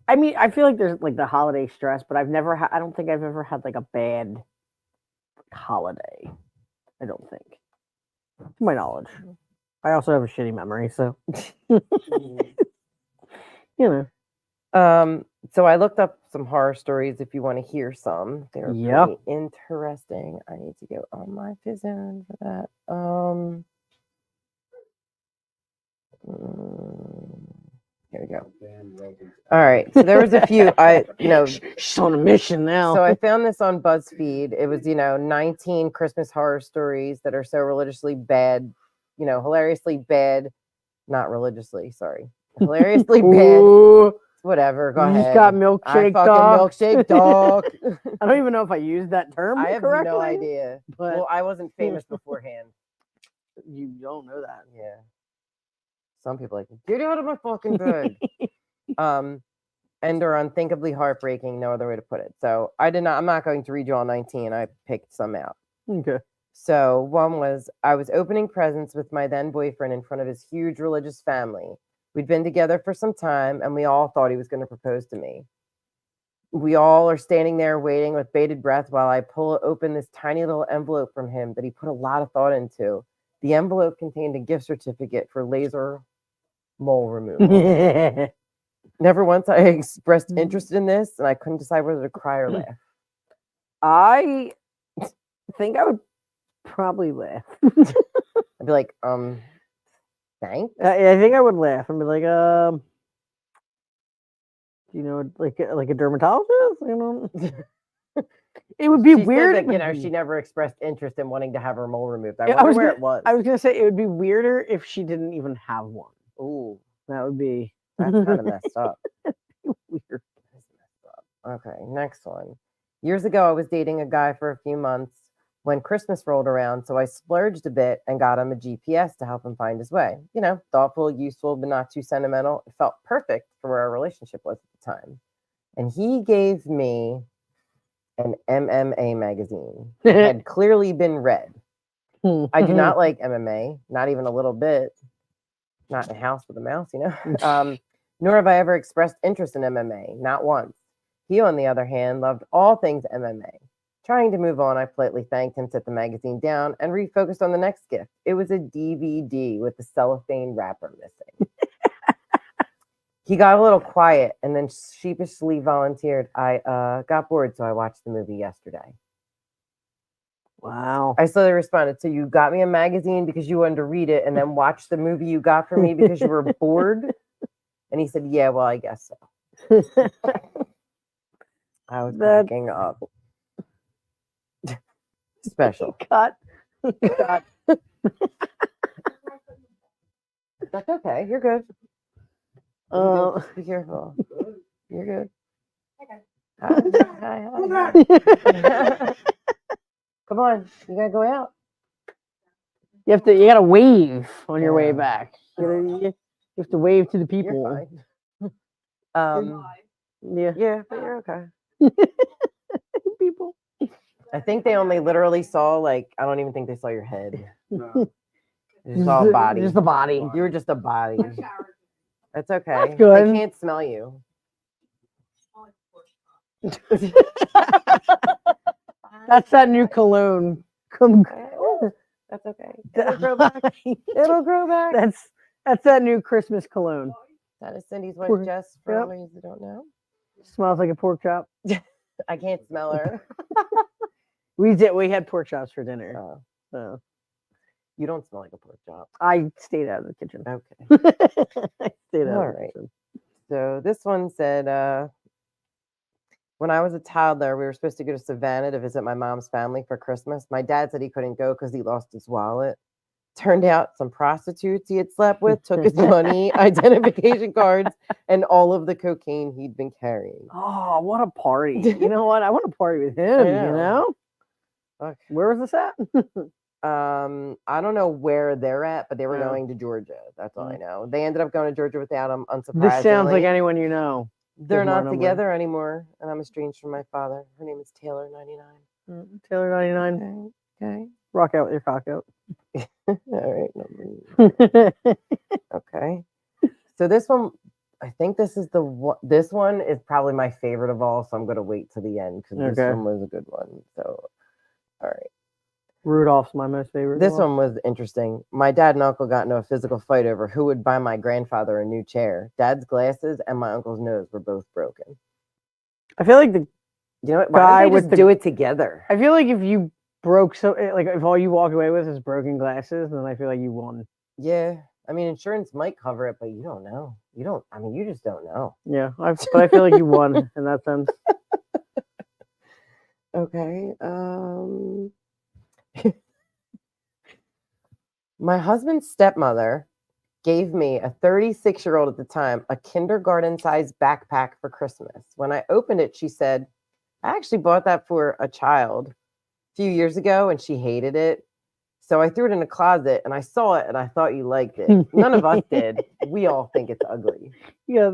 I mean, I feel like there's like the holiday stress, but I don't think I've ever had like a bad holiday. I don't think. To my knowledge. I also have a shitty memory, so you know. So I looked up some horror stories if you want to hear some. They're pretty interesting. I need to go on my Fizzone for that. Here we go. All right. So there was a few. She's on a mission now. So I found this on BuzzFeed. It was 19 Christmas horror stories that are so religiously bad, hilariously bad. Not religiously. Sorry, hilariously bad. Whatever. Go ahead. You just got milkshake dog. Milkshake dog. I don't even know if I used that term correctly. I have no idea. But well, I wasn't famous beforehand. You don't know that. Yeah. Some people are like, get out of my fucking bed. And they're unthinkably heartbreaking. No other way to put it. So I'm not going to read you all 19. I picked some out. Okay. So one was, I was opening presents with my then boyfriend in front of his huge religious family. We'd been together for some time, and we all thought he was going to propose to me. We all are standing there waiting with bated breath while I pull open this tiny little envelope from him that he put a lot of thought into. The envelope contained a gift certificate for laser mole removal. Never once I expressed interest in this, and I couldn't decide whether to cry or laugh. I think I would probably laugh. I'd be like, thanks. I think I would laugh and be like, You know, like a dermatologist? You know, it would be weird. Said that, she never expressed interest in wanting to have her mole removed. I wonder where it was. I was gonna say it would be weirder if she didn't even have one. Ooh, that would be. That's kind of messed up. Weird. Okay, next one. Years ago, I was dating a guy for a few months when Christmas rolled around, so I splurged a bit and got him a GPS to help him find his way. You know, thoughtful, useful, but not too sentimental. It felt perfect for where our relationship was at the time. And he gave me an MMA magazine. It had clearly been read. I do not like MMA, not even a little bit. Not in a house with a mouse, you know. Nor have I ever expressed interest in MMA, not once. He, on the other hand, loved all things MMA. Trying to move on, I politely thanked him, set the magazine down, and refocused on the next gift. It was a DVD with the cellophane wrapper missing. He got a little quiet and then sheepishly volunteered, I got bored, so I watched the movie yesterday. Wow. I slowly responded, so you got me a magazine because you wanted to read it and then watch the movie you got for me because you were bored? And he said, yeah, well, I guess so. I was cracking up. Special. Cut. That's okay. You're good. Just be careful. You're good. Okay. Hi. Come on. You gotta go out. You gotta wave on your way back. You have to wave to the people. You're fine. Yeah, but you're okay. People. I think they only literally saw I don't even think they saw your head. No. They saw a body. Just the body. You were just a body. That's okay. That's good. I can't smell you. That's that new cologne. That's okay. It'll grow back. It'll grow back. That's that new Christmas cologne. That is Cindy's wife, Jess, for those who don't know. Smells like a pork chop. I can't smell her. We had pork chops for dinner. So you don't smell like a pork chop. I stayed out of the kitchen. Okay. I stayed out of the kitchen. So this one said, when I was a toddler, we were supposed to go to Savannah to visit my mom's family for Christmas. My dad said he couldn't go because he lost his wallet. Turned out some prostitutes he had slept with took his money, identification cards, and all of the cocaine he'd been carrying. Oh, what a party. You know what? I want to party with him, you know? Okay. Where was this at? I don't know where they're at, but they were going to Georgia. That's all I know. They ended up going to Georgia without him, unsurprisingly. This sounds like anyone you know. They're not together anymore, and I'm estranged from my father. Her name is Taylor 99. Taylor 99. Okay. Rock out with your cock out. All right. Okay. So this one, I think this is this one is probably my favorite of all, so I'm going to wait to the end because this one was a good one. So, all right. Rudolph's my most favorite. This one was interesting. My dad and uncle got into a physical fight over who would buy my grandfather a new chair. Dad's glasses and my uncle's nose were both broken. I feel like you know what? Why don't they just do it together? I feel like if you broke if all you walk away with is broken glasses, then I feel like you won. Yeah. I mean, insurance might cover it, but you don't know. You just don't know. Yeah. But I feel like you won in that sense. Okay. My husband's stepmother gave me, a 36-year-old at the time, a kindergarten-sized backpack for Christmas. When I opened it, she said, I actually bought that for a child a few years ago, and she hated it. So I threw it in a closet, and I saw it, and I thought you liked it. None of us did. We all think it's ugly. Yeah.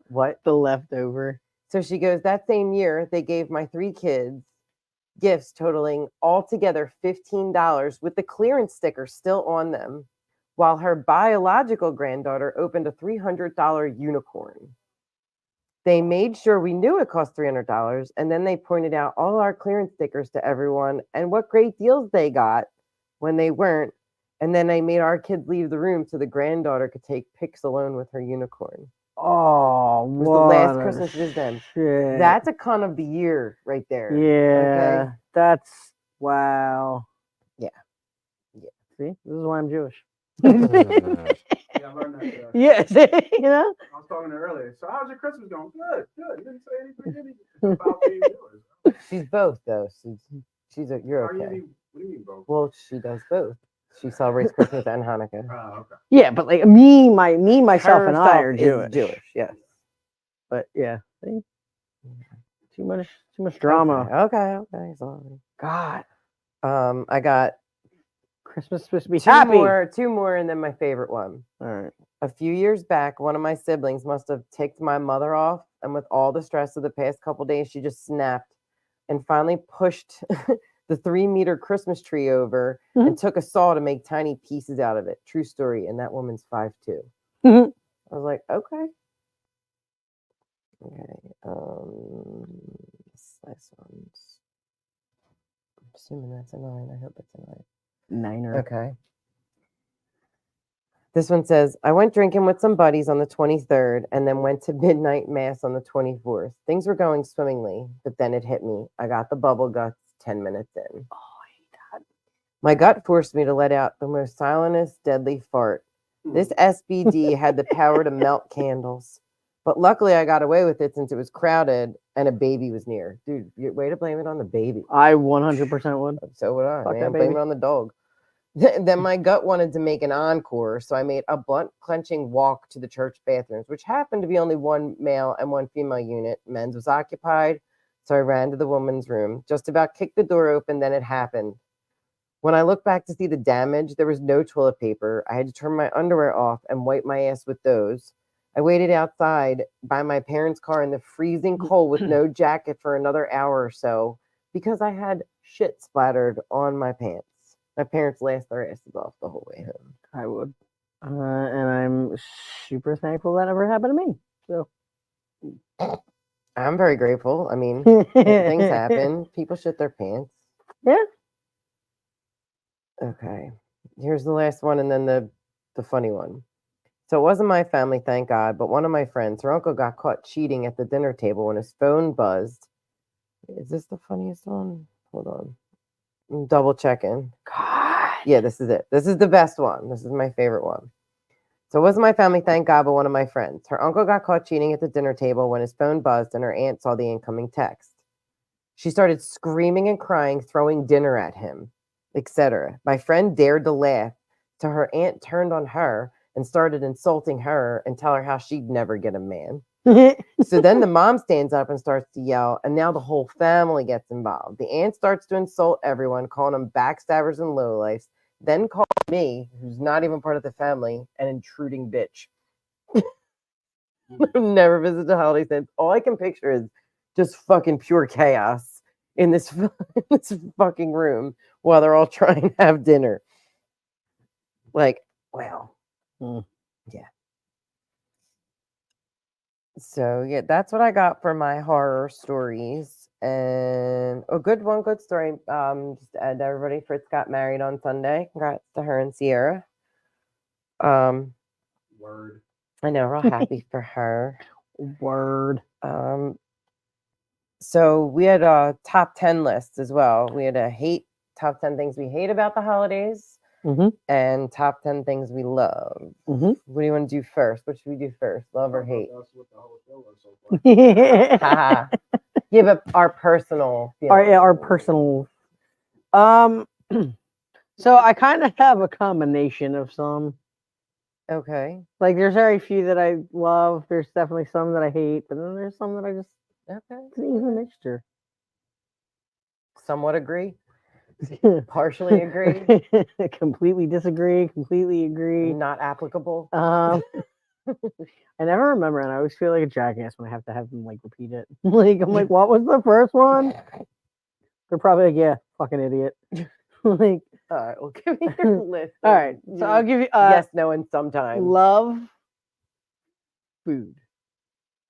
What? The leftover. So she goes, that same year, they gave my 3 kids gifts totaling altogether $15 with the clearance sticker still on them, while her biological granddaughter opened a $300 unicorn. They made sure we knew it cost $300, and then they pointed out all our clearance stickers to everyone and what great deals they got when they weren't, and then they made our kids leave the room so the granddaughter could take pics alone with her unicorn. Oh, it was the last Christmas with them. Shit. That's a con of the year right there. Yeah, okay? That's wow. Yeah. See, this is why I'm Jewish. Yeah, I learned that. Yes, you know. talking to her earlier. So how's your Christmas going? Good. You didn't say anything about being yours. She's both though. You're okay. What do you mean both? Well, she does both. She celebrates Christmas and Hanukkah. Oh, okay. Yeah, but like myself, and I are Jewish. Yes. But yeah, too much drama. Okay. Sorry. God. I got Christmas supposed to be happy. Two more, and then my favorite one. All right. A few years back, one of my siblings must have ticked my mother off, and with all the stress of the past couple days, she just snapped and finally pushed the 3-meter Christmas tree over and took a saw to make tiny pieces out of it. True story. And that woman's 5'2". I was like, okay. This last one's. I'm assuming that's a 9. I hope it's a 9. 9er. Okay. This one says, I went drinking with some buddies on the 23rd and then went to midnight mass on the 24th. Things were going swimmingly, but then it hit me. I got the bubble guts 10 minutes in. Oh, I hate that. My gut forced me to let out the most silentest, deadly fart. This SBD had the power to melt candles. But luckily, I got away with it since it was crowded and a baby was near. Dude, way to blame it on the baby. I 100% would. So would I. Fuck Man, blame it on the dog. Then my gut wanted to make an encore, so I made a blunt-clenching walk to the church bathrooms, which happened to be only one male and one female unit. Men's was occupied, so I ran to the woman's room. Just about kicked the door open, then it happened. When I looked back to see the damage, there was no toilet paper. I had to turn my underwear off and wipe my ass with those. I waited outside by my parents' car in the freezing cold with no jacket for another hour or so because I had shit splattered on my pants. My parents laughed their asses off the whole way home. I would. And I'm super thankful that never happened to me. So I'm very grateful. I mean, things happen. People shit their pants. Yeah. Okay. Here's the last one and then the funny one. So it wasn't my family, thank God, but one of my friends, her uncle got caught cheating at the dinner table when his phone buzzed. Is this the funniest one? Hold on. I'm double checking. God. Yeah, this is it. This is the best one. This is my favorite one. So it wasn't my family, thank God, but one of my friends. Her uncle got caught cheating at the dinner table when his phone buzzed and her aunt saw the incoming text. She started screaming and crying, throwing dinner at him, etc. My friend dared to laugh, so her aunt turned on her and started insulting her and tell her how she'd never get a man. So then the mom stands up and starts to yell, and now the whole family gets involved. The aunt starts to insult everyone, calling them backstabbers and lowlifes, then calls me, who's not even part of the family, an intruding bitch. I've never visited a holiday since. All I can picture is just fucking pure chaos in this fucking room while they're all trying to have dinner. Like, wow. Yeah. So yeah, that's what I got for my horror stories. And a good story. Just to add to everybody, Fritz got married on Sunday. Congrats to her and Sierra. Word. I know, we're all happy for her. Word. So we had a top 10 list as well. We had top 10 things we hate about the holidays. And top 10 things we love. What do you want to do first? What should we do first? Love or hate? That's what the whole show was so far. Yeah, but our personal feelings. Our personal. So I kind of have a combination of some. Okay. Like there's very few that I love. There's definitely some that I hate, but then there's some that I just it's an even mixture. Somewhat agree. Partially agree. Completely disagree. Completely agree. Not applicable. I never remember, and I always feel like a jackass when I have to have them like repeat it. Like I'm like, what was the first one? They're probably like, yeah, fucking idiot. Like, all right, well, give me your list. All right, so I'll give you yes, no, and sometimes love, food,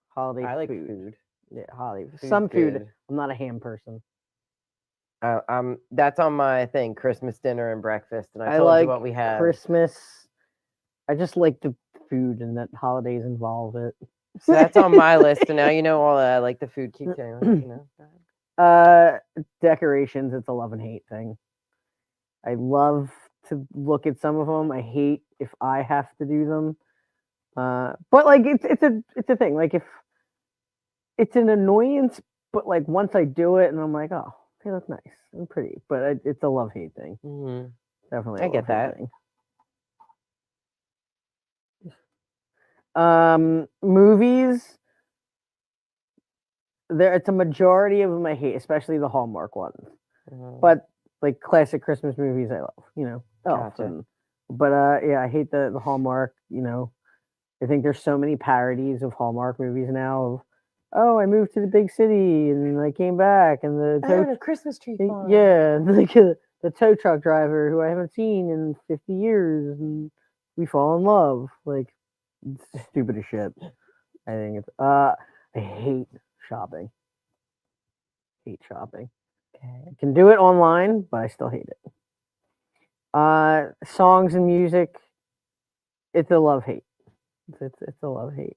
holiday. I like food. Yeah, holiday. Some food. Good. I'm not a ham person. That's on my thing, Christmas dinner and breakfast, and I told you what we have. Christmas. I just like the food and that holidays involve it. So that's on my list, and now you know all that. I like the food. Keep saying, you know. Decorations. It's a love and hate thing. I love to look at some of them. I hate if I have to do them. But like it's a thing. Like if it's an annoyance, but like once I do it and I'm like, oh, okay, that's nice and pretty. But it's a love-hate thing. Mm-hmm. Definitely, I get that. Thing. Movies. It's a majority of them I hate, especially the Hallmark ones. But like classic Christmas movies, I love. You know, Gotcha. But yeah, I hate the Hallmark. You know, I think there's so many parodies of Hallmark movies now. Of, oh, I moved to the big city and I came back, and the Christmas tree farm. Yeah, like the tow truck driver who I haven't seen in 50 years, and we fall in love. Like, it's stupid as shit. I think it's I hate shopping. Hate shopping. Okay. I can do it online, but I still hate it. Songs and music. It's a love hate. It's a love hate.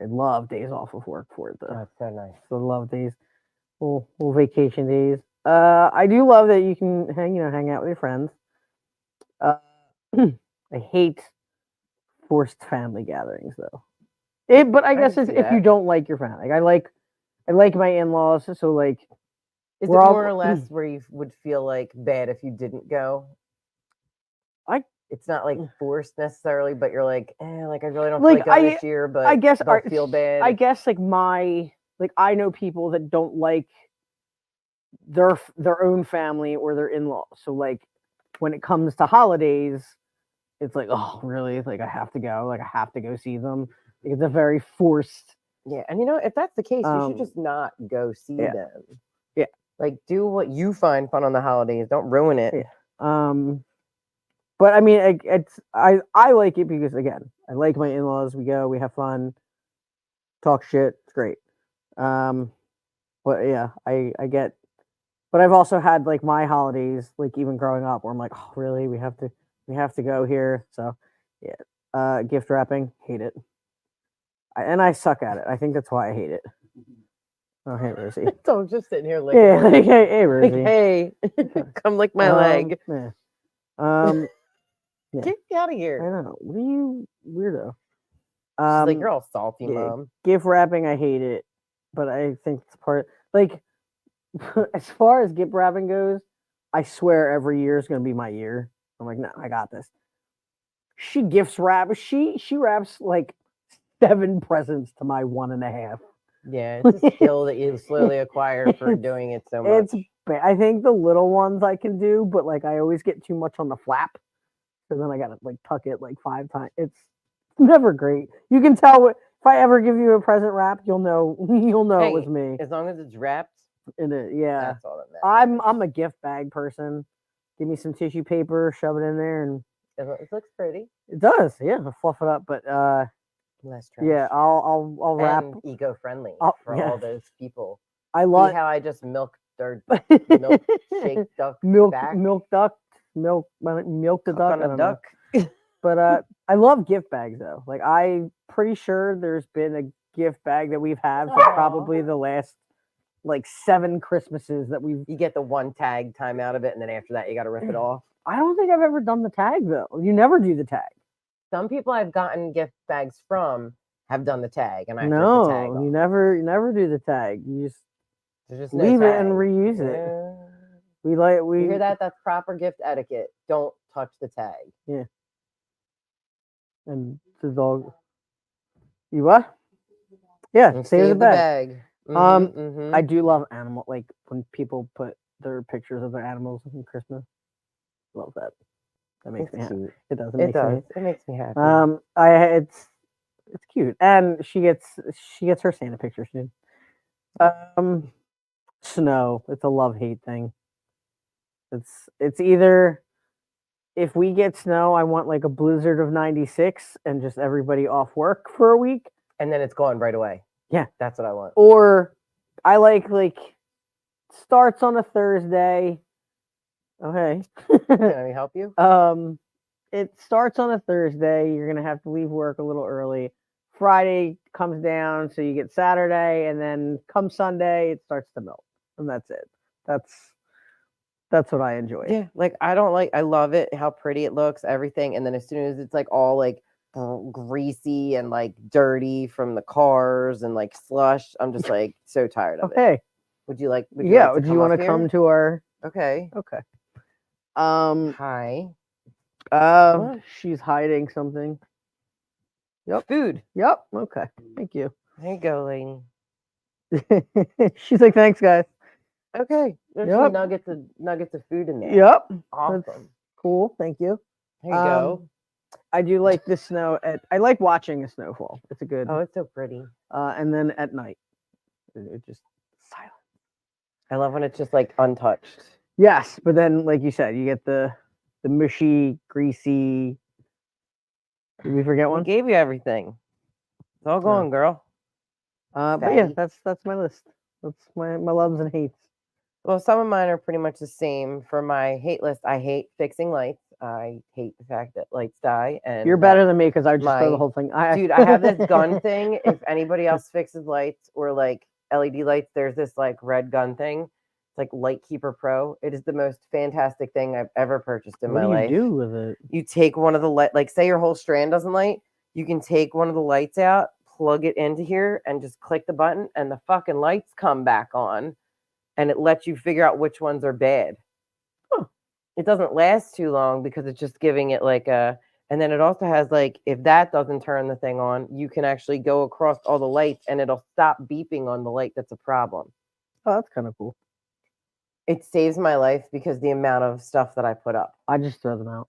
I love days off of work for it though. That's so nice. I love days, little vacation days. I do love that you can hang out with your friends. I hate forced family gatherings though. But I guess it's if you don't like your family. Like I like my in-laws, so like. Is it more or less where you would feel like bad if you didn't go? It's not like forced necessarily, but you're like, like I really don't feel like going this year, but I guess I'll feel bad. I guess like I know people that don't like their own family or their in-laws. So like when it comes to holidays, it's like, oh really? Like I have to go. Like I have to go see them. Like, it's a very forced. Yeah, and if that's the case, you should just not go see them. Yeah. Like do what you find fun on the holidays. Don't ruin it. Yeah. But I mean, I like it because again, I like my in-laws. We go, we have fun, talk shit. It's great. But yeah, I get. But I've also had like my holidays, like even growing up, where I'm like, oh really, we have to go here. So yeah, gift wrapping, hate it. And I suck at it. I think that's why I hate it. Oh hey Rosie. So I'm just sitting here like, hey Rosie. Like, hey, come lick my leg. Yeah. Get out of here. I don't know. What are you weirdo? She's like, you're all salty, Mom. Gift wrapping, I hate it. But I think it's part like as far as gift wrapping goes, I swear every year is gonna be my year. I'm like, no, I got this. She gifts wrap. She wraps like 7 presents to my 1.5. Yeah, it's a skill that you slowly acquire for doing it so much. I think the little ones I can do, but like I always get too much on the flap. So then I gotta like tuck it like 5 times. It's never great. You can tell if I ever give you a present wrap, you'll know it was me. As long as it's wrapped. Yeah. That's all that matters. I'm a gift bag person. Give me some tissue paper, shove it in there, and it looks pretty. It does, yeah. I'll fluff it up, but less trash. Yeah, I'll wrap. And eco-friendly for all those people. I love how I just milked their milkshake duck back. Milk the duck on a duck. But I love gift bags though. Like I'm pretty sure there's been a gift bag that we've had for probably the last like 7 Christmases that we've. You get the one tag time out of it, and then after that you got to rip it off. I don't think I've ever done the tag though. You never do the tag. Some people I've gotten gift bags from have done the tag, and I no, the tag you never do the tag. You just no leave tag. It and reuse it. We you hear that? That's proper gift etiquette. Don't touch the tag. Yeah. And the dog. You what? Yeah, save the bag. I do love animal, like when people put their pictures of their animals on Christmas. Love that. That makes me happy. It does. It makes me happy. It's cute, and she gets her Santa picture soon. Snow. It's a love-hate thing. It's either if we get snow, I want like a blizzard of 96 and just everybody off work for a week, and then it's gone right away. Yeah, that's what I want. Or I like starts on a Thursday. Okay. Can I help you? It starts on a Thursday. You're gonna have to leave work a little early. Friday comes down, so you get Saturday, and then come Sunday, it starts to melt, and that's it. That's what I enjoy. Yeah, I love it, how pretty it looks, everything, and then as soon as it's like all like greasy and like dirty from the cars and like slush. I'm just like so tired of it. Okay. Would you like? Do you want to come to our? Okay. Okay. Hi. She's hiding something. Yep. Food. Yep. Okay. Thank you. There you go, lady. She's like, thanks, guys. Okay. There's some nuggets of food in there. Yep. Awesome. That's cool. Thank you. There you go. I do like the snow. I like watching a snowfall. It's a good. Oh, it's so pretty. And then at night, it's just silent. I love when it's just like untouched. Yes, but then, like you said, you get the mushy, greasy. Did we forget one? I gave you everything. It's all going, girl. But yeah, that's my list. That's my loves and hates. Well, some of mine are pretty much the same. For my hate list, I hate fixing lights. I hate the fact that lights die. And you're better than me because I just throw the whole thing. Dude, I have this gun thing. If anybody else fixes lights or like LED lights, there's this like red gun thing. It's like Lightkeeper Pro. It is the most fantastic thing I've ever purchased in my life. What do you do with it? You take one of the like say your whole strand doesn't light, you can take one of the lights out, plug it into here, and just click the button, and the fucking lights come back on. And it lets you figure out which ones are bad. Huh. It doesn't last too long because it's just giving it like a, and then it also has like, if that doesn't turn the thing on, you can actually go across all the lights and it'll stop beeping on the light that's a problem. Oh, that's kind of cool. It saves my life because the amount of stuff that I put up. I just throw them out.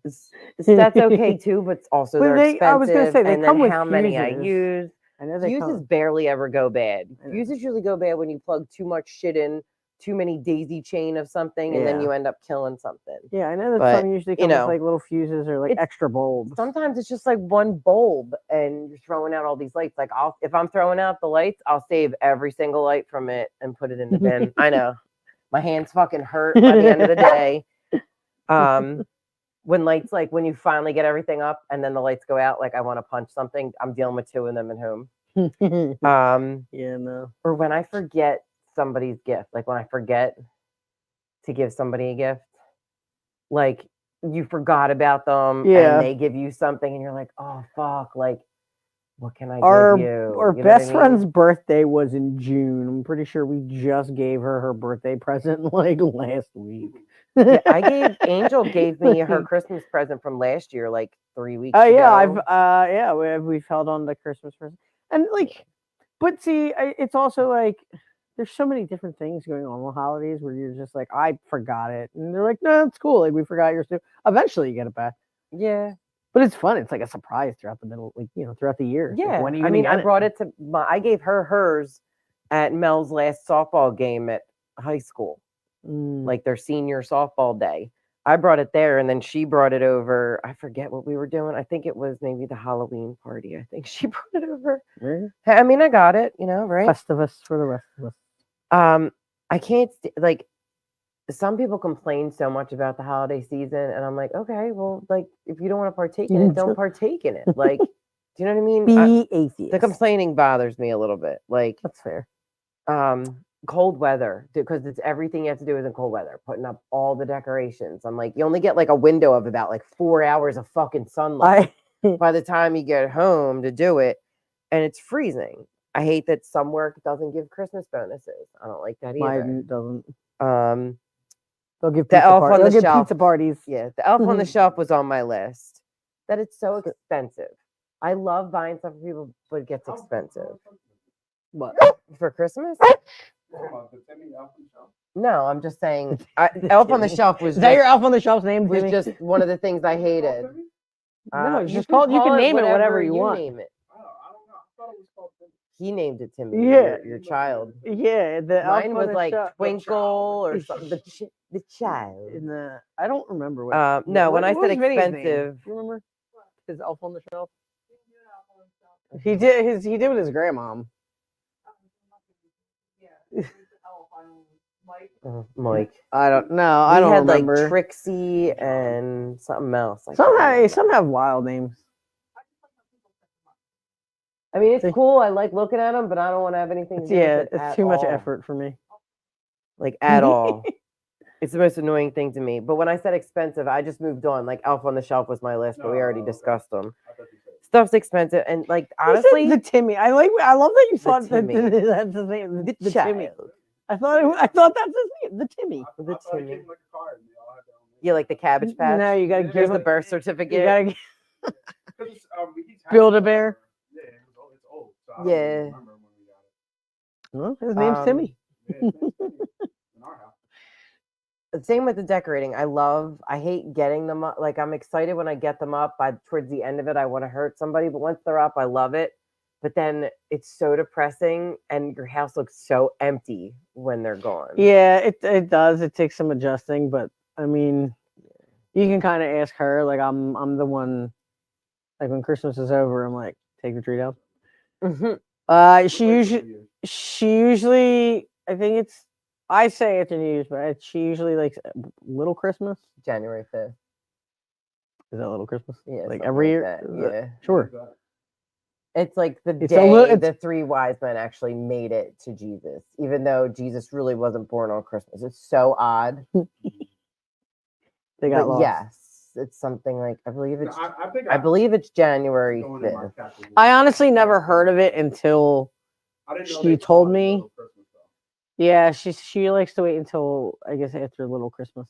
That's okay too, but also they're expensive. I was going to say, they come with how many I use. I know Fuses barely ever go bad. Fuses usually go bad when you plug too much shit in, too many daisy chain of something, and then you end up killing something. Yeah, I know that some usually come with like little fuses or like extra bulbs. Sometimes it's just like one bulb, and you're throwing out all these lights. Like if I'm throwing out the lights, I'll save every single light from it and put it in the bin. I know my hands fucking hurt by the end of the day. When lights, like when you finally get everything up and then the lights go out, like I want to punch something, I'm dealing with two of them at home. Yeah, no. Or when I forget somebody's gift, like when I forget to give somebody a gift, like you forgot about them and they give you something and you're like, oh fuck, like what can I give you? Our best friend's birthday was in June. I'm pretty sure we just gave her birthday present like last week. Angel gave me her Christmas present from last year, like 3 weeks ago. Yeah, we've held on to Christmas present. And like, but see, it's also like, there's so many different things going on with holidays where you're just like, I forgot it. And they're like, no, it's cool. Like we forgot yours too. Eventually you get it back. Yeah. But it's fun. It's like a surprise throughout the middle, like, throughout the year. Yeah. Like, when I mean, I brought it to I gave her hers at Mel's last softball game at high school. Like their senior softball day. I brought it there and then she brought it over. I forget what we were doing. I think it was maybe the Halloween party. I think she brought it over. Really? I mean, I got it, right? Festivus for the rest of us. I can't like some people complain so much about the holiday season and I'm like, okay, well, like if you don't want to partake in it, don't partake in it. Like, do you know what I mean? Be atheist. The complaining bothers me a little bit. Like that's fair. Cold weather, because it's everything you have to do is in cold weather, putting up all the decorations. I'm like, you only get like a window of about like 4 hours of fucking sunlight by the time you get home to do it, and it's freezing. I hate that some work doesn't give Christmas bonuses. I don't like that either. Mine doesn't. They'll give the elf on the shelf pizza parties. Yeah, the elf on the shelf was on my list. That it's so expensive. I love buying stuff for people, but it gets expensive. What for Christmas? No, I'm just saying. Elf on the Shelf was. Is that your Elf on the Shelf's name? Was just one of the things I hated. No, it's just called. You can name it whatever you want. Name it. I don't know. I thought it was called Timmy. He named it Timmy. Yeah, your child. Yeah, mine was like Twinkle or something. The child. I don't remember what. No, when I said expensive, you remember his Elf on the Shelf? He did with his grandmom. Mike. I don't know. I don't remember. Like Trixie and something else. Some have wild names. I mean, it's cool. I like looking at them, but I don't want to have anything to do with it. It's too much effort for me. Like at all. It's the most annoying thing to me. But when I said expensive, I just moved on. Like Elf on the Shelf was my list, but we already discussed them. Stuff's expensive, and like honestly, the Timmy. I love that you thought that Timmy. that's his name. The child. Timmy. I thought that's his name. The Timmy. The Timmy. Yeah, like the Cabbage Patch. No, you gotta give the birth certificate. You gotta Build-A-Bear. Yeah, it's old. So Yeah. remember when we got it. Well, his name's Timmy. Yeah, his name's Timmy in our house. Same with the decorating. I hate getting them up. Like I'm excited when I get them up. Towards the end of it, I want to hurt somebody. But once they're up, I love it. But then it's so depressing, and your house looks so empty when they're gone. Yeah, it does. It takes some adjusting, but I mean, you can kind of ask her. Like I'm the one. Like when Christmas is over, I'm like, take the tree down. Mm-hmm. She usually. I think it's. I say after New Year's, but she usually likes Little Christmas. January 5th. Is that Little Christmas? Yeah, like every year. Yeah, sure. It's like the day the three wise men actually made it to Jesus, even though Jesus really wasn't born on Christmas. It's so odd. They got lost. Yes, it's something like I believe it's. I believe it's January 5th. I honestly never heard of it until she told me. Yeah, she likes to wait until I guess after Little Christmas.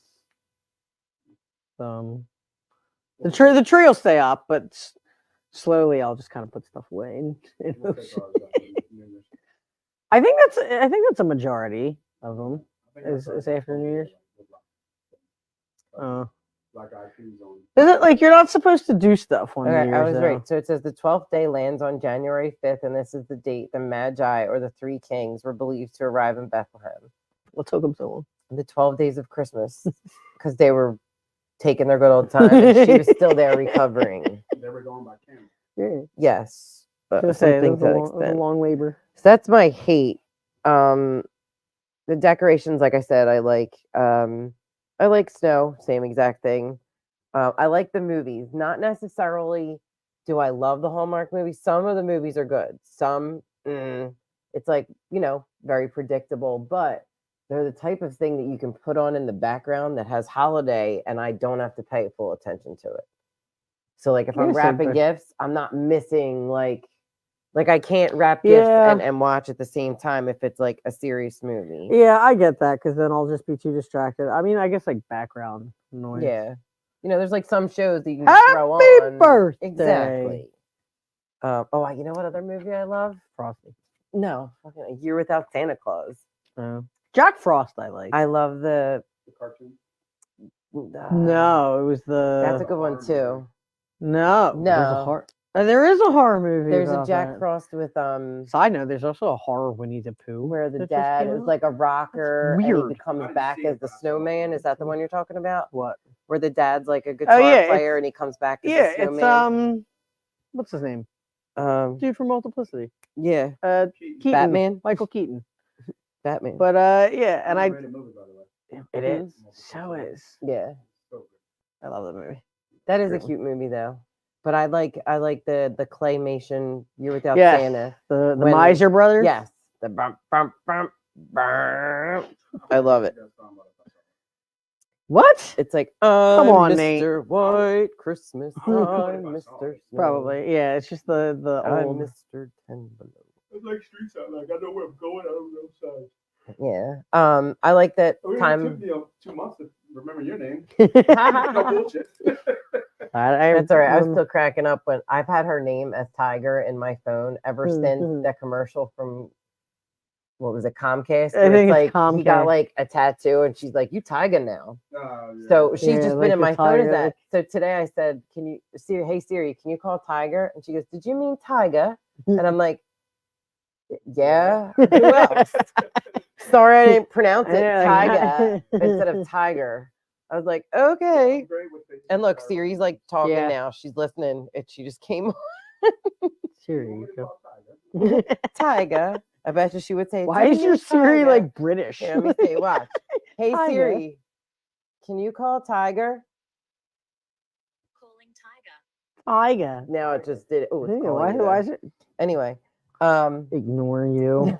The tree will stay up, but slowly I'll just kind of put stuff away. I think that's a majority of them is after New Year's. Is it like you're not supposed to do stuff on New Year's? I was right. So it says the 12th day lands on January 5th, and this is the date the Magi or the three kings were believed to arrive in Bethlehem. What took them so long? The 12 days of Christmas, because they were taking their good old time. And she was still there recovering. They were going by camera. Yeah. Yes, but it was a long labor. So that's my hate. The decorations, like I said, I like snow. Same exact thing. I like the movies. Not necessarily do I love the Hallmark movies. Some of the movies are good. Some, it's like, very predictable, but they're the type of thing that you can put on in the background that has holiday, and I don't have to pay full attention to it. So, like, if I'm wrapping gifts, I'm not missing, like I can't wrap gifts and watch at the same time if it's, like, a serious movie. Yeah, I get that, because then I'll just be too distracted. I mean, I guess, like, background noise. Yeah. There's, like, some shows that you can just throw on. Happy birthday! Exactly. You know what other movie I love? Frosty. No. Fucking A Year Without Santa Claus. Jack Frost I like. I love the cartoon. No, it was the. That's a good one too. No. There is a horror movie. There's a Jack Frost with Side note, there's also a horror Winnie the Pooh where the dad is like a rocker and he becomes back as the snowman. Is that the one you're talking about? What? Where the dad's like a guitar player and he comes back as the snowman. It's what's his name? Dude from Multiplicity. Yeah. Keaton. Batman. Michael Keaton. Batman. But yeah, and it is. So is. Yeah. I love that movie. That is a cute movie though. But I like the claymation Year Without Santa. The Miser Brothers. Yes. The bump bump bump bump. I love it. What? It's like come on, Mr. Nate. White Christmas. I'm Mr. Snow. Probably. Yeah, it's just the old Mr. Tenbelow. It's like streets out like I know where I'm going. I don't know size. Yeah. I like that time. It took me 2 months to remember your name. No bullshit. That's all right. I was still cracking up when I've had her name as Tiger in my phone ever since that commercial from what was it, Comcast? I think it's Comcast. He got like a tattoo and she's like, "You Tiger now." So she's just been in my phone as that. So today I said, "Hey Siri, can you call Tiger?" And she goes, "Did you mean Tiger?" And I'm like, "Yeah." Who else? Sorry, I didn't pronounce it Tiger instead of Tiger. I was like, okay. And look, Siri's like talking now. She's listening. She just came on. Siri. Tiger. I bet you she would say, why is your Siri like British? Yeah, let me see. Watch. Hey Siri, can you call Tiger? Calling Tiger. Tiger. Now it just did it. Oh, why is it? Anyway. Ignore you.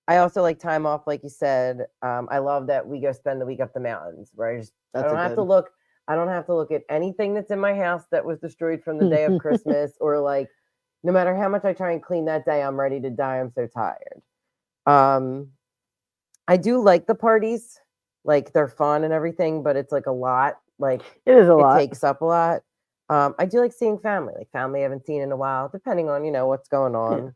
I also like time off, like you said. I love that we go spend the week up the mountains, where I don't have to look. I don't have to look at anything that's in my house that was destroyed from the day of Christmas, or like, no matter how much I try and clean that day, I'm ready to die. I'm so tired. I do like the parties, like they're fun and everything, but it's like a lot. Like it is a lot. It takes up a lot. I do like seeing family, like family I haven't seen in a while, depending on what's going on. Yeah.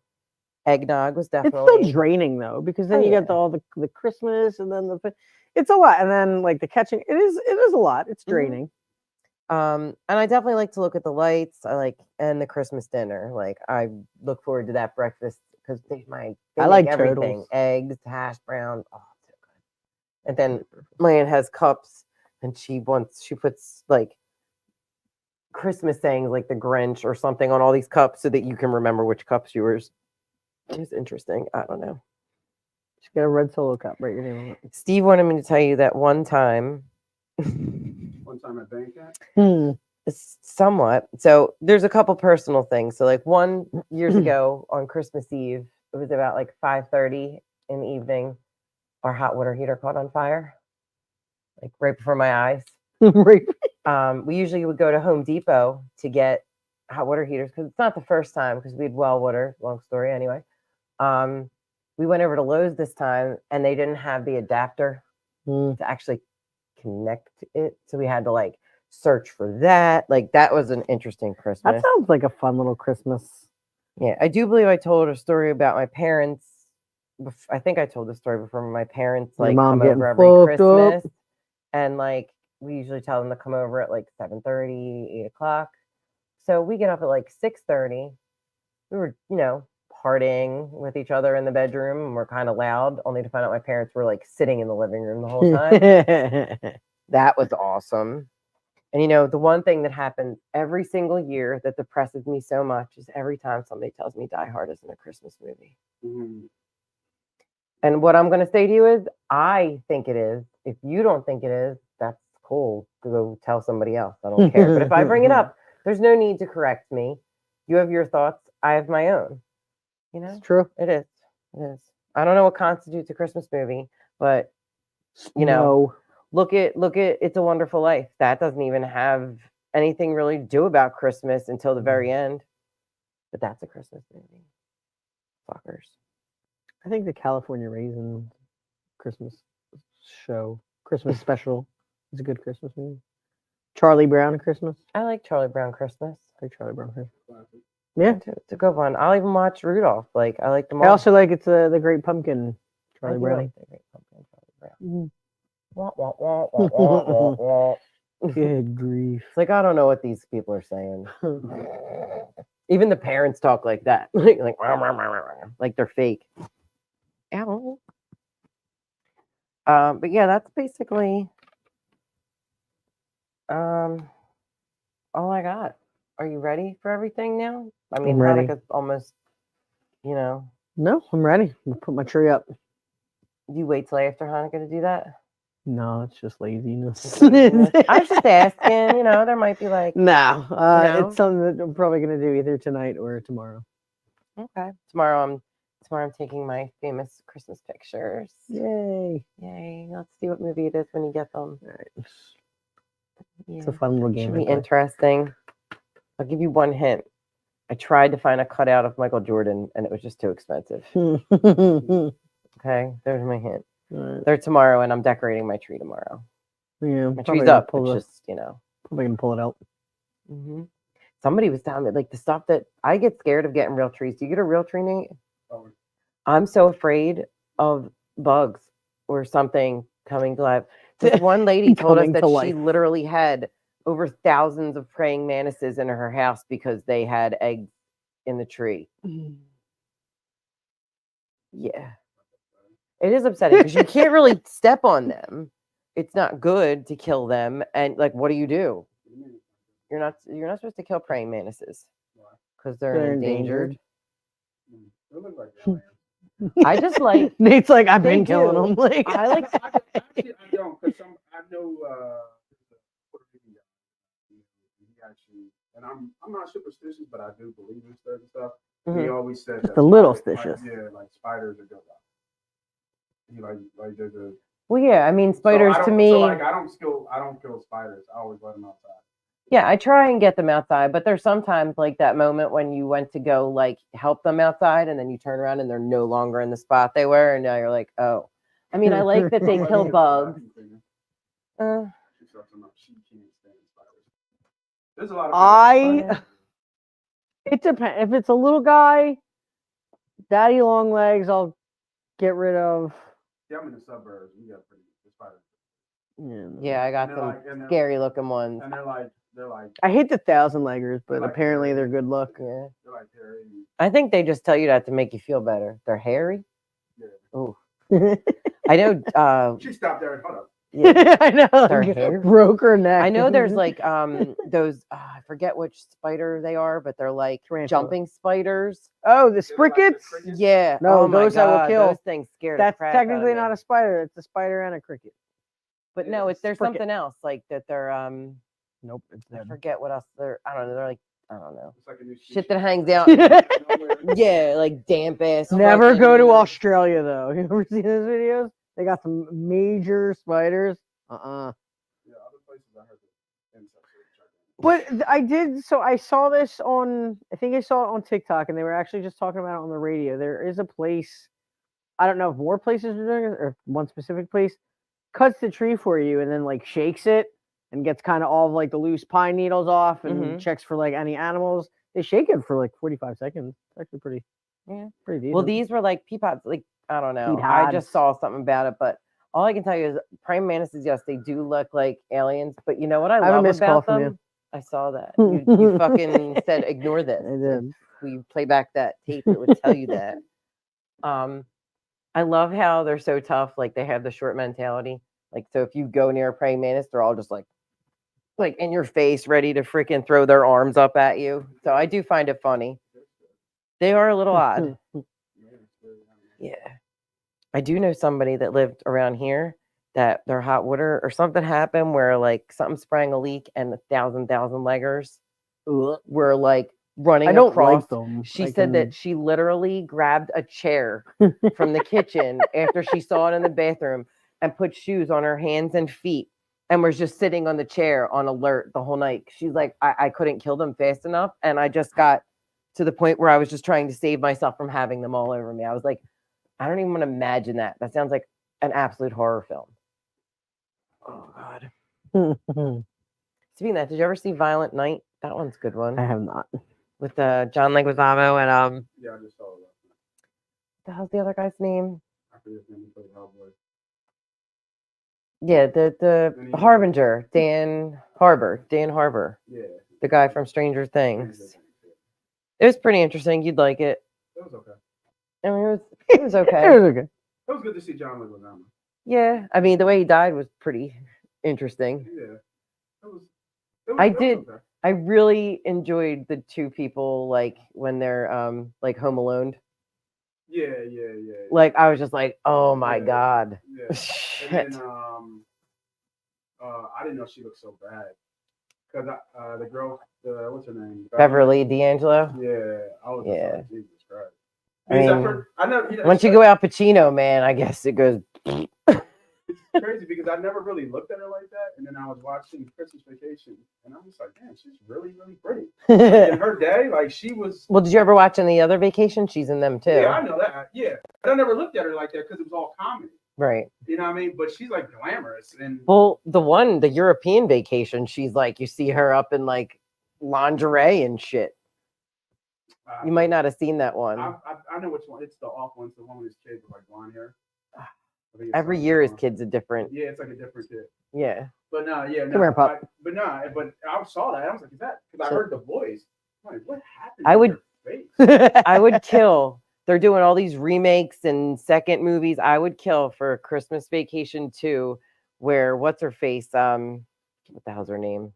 Eggnog was definitely. It's still draining though, because then you get all the Christmas and then it's a lot, and then like the catching. It is a lot. It's draining. And I definitely like to look at the lights. And the Christmas dinner. Like I look forward to that breakfast because I like everything: turtles. Eggs, hash browns. Oh, so good. And then my aunt has cups, and she puts like Christmas sayings like the Grinch or something on all these cups so that you can remember which cup's yours. It's interesting. I don't know. Just get a red Solo cup. Write your name on it. Steve wanted me to tell you that one time. One time at Bangkok? Somewhat. So there's a couple personal things. So like years ago on Christmas Eve, it was about like 5:30 in the evening. Our hot water heater caught on fire, like right before my eyes. Right. We usually would go to Home Depot to get hot water heaters because it's not the first time because we had well water. Long story anyway. We went over to Lowe's this time and they didn't have the adapter to actually connect it. So we had to like search for that. Like that was an interesting Christmas. That sounds like a fun little Christmas. Yeah. I do believe I told a story about my parents. I think I told the story before. My parents like come over every Christmas and like we usually tell them to come over at like 7:30, 8 o'clock. So we get up at like 6:30. We were, partying with each other in the bedroom and we're kind of loud, only to find out my parents were like sitting in the living room the whole time. That was awesome. And the one thing that happens every single year that depresses me so much is every time somebody tells me Die Hard isn't a Christmas movie. Mm-hmm. And what I'm going to say to you is, I think it is. If you don't think it is, that's cool. Go tell somebody else. I don't care. But if I bring it up, there's no need to correct me. You have your thoughts. I have my own. It's true. It is. It is. I don't know what constitutes a Christmas movie, but look at It's a Wonderful Life. That doesn't even have anything really to do about Christmas until the very end. But that's a Christmas movie. Fuckers. I think the California Raisin Christmas special is a good Christmas movie. Charlie Brown Christmas. I like Charlie Brown Christmas. I like Charlie Brown Christmas. Yeah, it's a good one. I'll even watch Rudolph. Like I like them all. I also like the Great Pumpkin. Charlie Brown. Like the Great Pumpkin. Charlie Brown. Good grief! It's like I don't know what these people are saying. Even the parents talk like that, like they're fake. Ow. But yeah, that's basically all I got. Are you ready for everything now? I mean, Hanukkah's almost, No, I'm ready. I'm gonna put my tree up. You wait till after Hanukkah to do that? No, it's just laziness. I was just asking, there might be like... No, it's something that I'm probably going to do either tonight or tomorrow. Okay. Tomorrow I'm taking my famous Christmas pictures. Yay. Let's see what movie it is when you get them. All right. Yeah. It's a fun little game. Should be interesting. I'll give you one hint. I tried to find a cutout of Michael Jordan and it was just too expensive. Okay, there's my hint. Right. They're tomorrow and I'm decorating my tree tomorrow. Yeah, my tree's up. It's just, Probably gonna pull it out. Mm-hmm. Somebody was telling me like the stuff that I get scared of getting real trees. Do you get a real tree, Nate? Oh. I'm so afraid of bugs or something coming to life. This one lady told us that she literally had over thousands of praying mantises in her house because they had eggs in the tree. Yeah. It is upsetting because you can't really step on them. It's not good to kill them. And like, what do? You're not supposed to kill praying mantises because they're endangered. I just like Nate's like I've been killing them. Like I like. Actually, I don't because I know Puerto Rican guy. He actually, and I'm not superstitious, but I do believe in certain stuff. Mm-hmm. He always said just a little stitious. Like spiders are good. He like there's a. Well, yeah, I mean, spiders to me. So like I don't kill spiders. I always let them outside. Yeah, I try and get them outside, but there's sometimes like that moment when you went to go like help them outside, and then you turn around and they're no longer in the spot they were, and now you're like, oh. I mean, I like that they kill bugs. There's a lot of. It depends. If it's a little guy, daddy long legs, I'll get rid of. Yeah, I'm in the suburbs. We got pretty spiders. Yeah, I got some scary looking ones. And they're like. I hate the 1,000-leggers, but apparently they're good luck. Yeah. They're like hairy. I think they just tell you that to make you feel better. They're hairy. Yeah. Ooh. I know. She stopped there and hold up. Yeah, I know. Their hair broke her neck. I know there's like those I forget which spider they are, but they're like jumping spiders. Oh, the sprickets? Yeah. No, those I will kill. Those things scare That's the crap technically out of not a spider. It's a spider and a cricket. But no, there's something else like that. They're Nope. I forget what else they're. I don't know. They're like I don't know. It's like a new shit that hangs out. Yeah, like damp ass. Never go to Australia though. You ever seen those videos? They got some major spiders. Yeah, other places I heard the insects. But I did. So I saw this on. I think I saw it on TikTok, and they were actually just talking about it on the radio. There is a place. I don't know if more places are doing it or one specific place cuts the tree for you and then like shakes it and gets kind of all of like the loose pine needles off and checks for like any animals. They shake it for like 45 seconds. It's actually pretty decent. Well, these were like pea pods. Like I don't know. I just saw something about it, but all I can tell you is praying mantises. Yes, they do look like aliens. But you know what I love about them? I saw that you fucking said ignore this. I did. We play back that tape. It would tell you that. I love how they're so tough. Like they have the short mentality. Like so, if you go near a praying mantis, they're all just like in your face, ready to freaking throw their arms up at you. So I do find it funny. They are a little odd. Yeah. I do know somebody that lived around here that their hot water or something happened where like something sprang a leak and 1,000 leggers were like running across. I don't like them. She said that she literally grabbed a chair from the kitchen after she saw it in the bathroom and put shoes on her hands and feet and was just sitting on the chair on alert the whole night. She's like, I couldn't kill them fast enough. And I just got to the point where I was just trying to save myself from having them all over me. I was like, I don't even want to imagine that. That sounds like an absolute horror film. Oh, God. Speaking of that, did you ever see Violent Night? That one's a good one. I have not. With John Leguizamo and Yeah, I just saw that. the hell's the other guy's name? I forget his name. He played Hellboy. Yeah, the Harbinger, Dan Harbour. Yeah. The guy from Stranger Things. It was pretty interesting. You'd like it. It was okay. I mean, it was okay. It was okay. It was good to see John Leguizamo. Yeah, I mean, the way he died was pretty interesting. Yeah. I really enjoyed the two people like when they're like home alone. Yeah. Like I was just like, oh my God. Yeah. And then I didn't know she looked so bad. Because the girl, what's her name? Beverly D'Angelo. Yeah. I was just like, Jesus Christ. I mean, once you go Al Pacino, man, I guess it goes. It's crazy because I never really looked at her like that, and then I was watching Christmas Vacation, and I'm just like, damn, she's really, really pretty. Like, in her day, like she was. Well, did you ever watch any other Vacation? She's in them too. Yeah, I know that. Yeah, but I never looked at her like that because it was all comedy. Right. You know what I mean? But she's like glamorous, and well, the European Vacation, she's like, you see her up in like lingerie and shit. You might not have seen that one. I know which one. It's the off one. It's the one with his kid with like blonde hair. Every year his kid's a different. Yeah, it's like a different kid. Yeah. But no, yeah, no. Come here, Pop. But I saw that. I was like, is that? Because I heard the voice. I'm like, what happened? I would. Face? I would kill. They're doing all these remakes and second movies. I would kill for Christmas Vacation 2, where what's her face? What the hell's her name?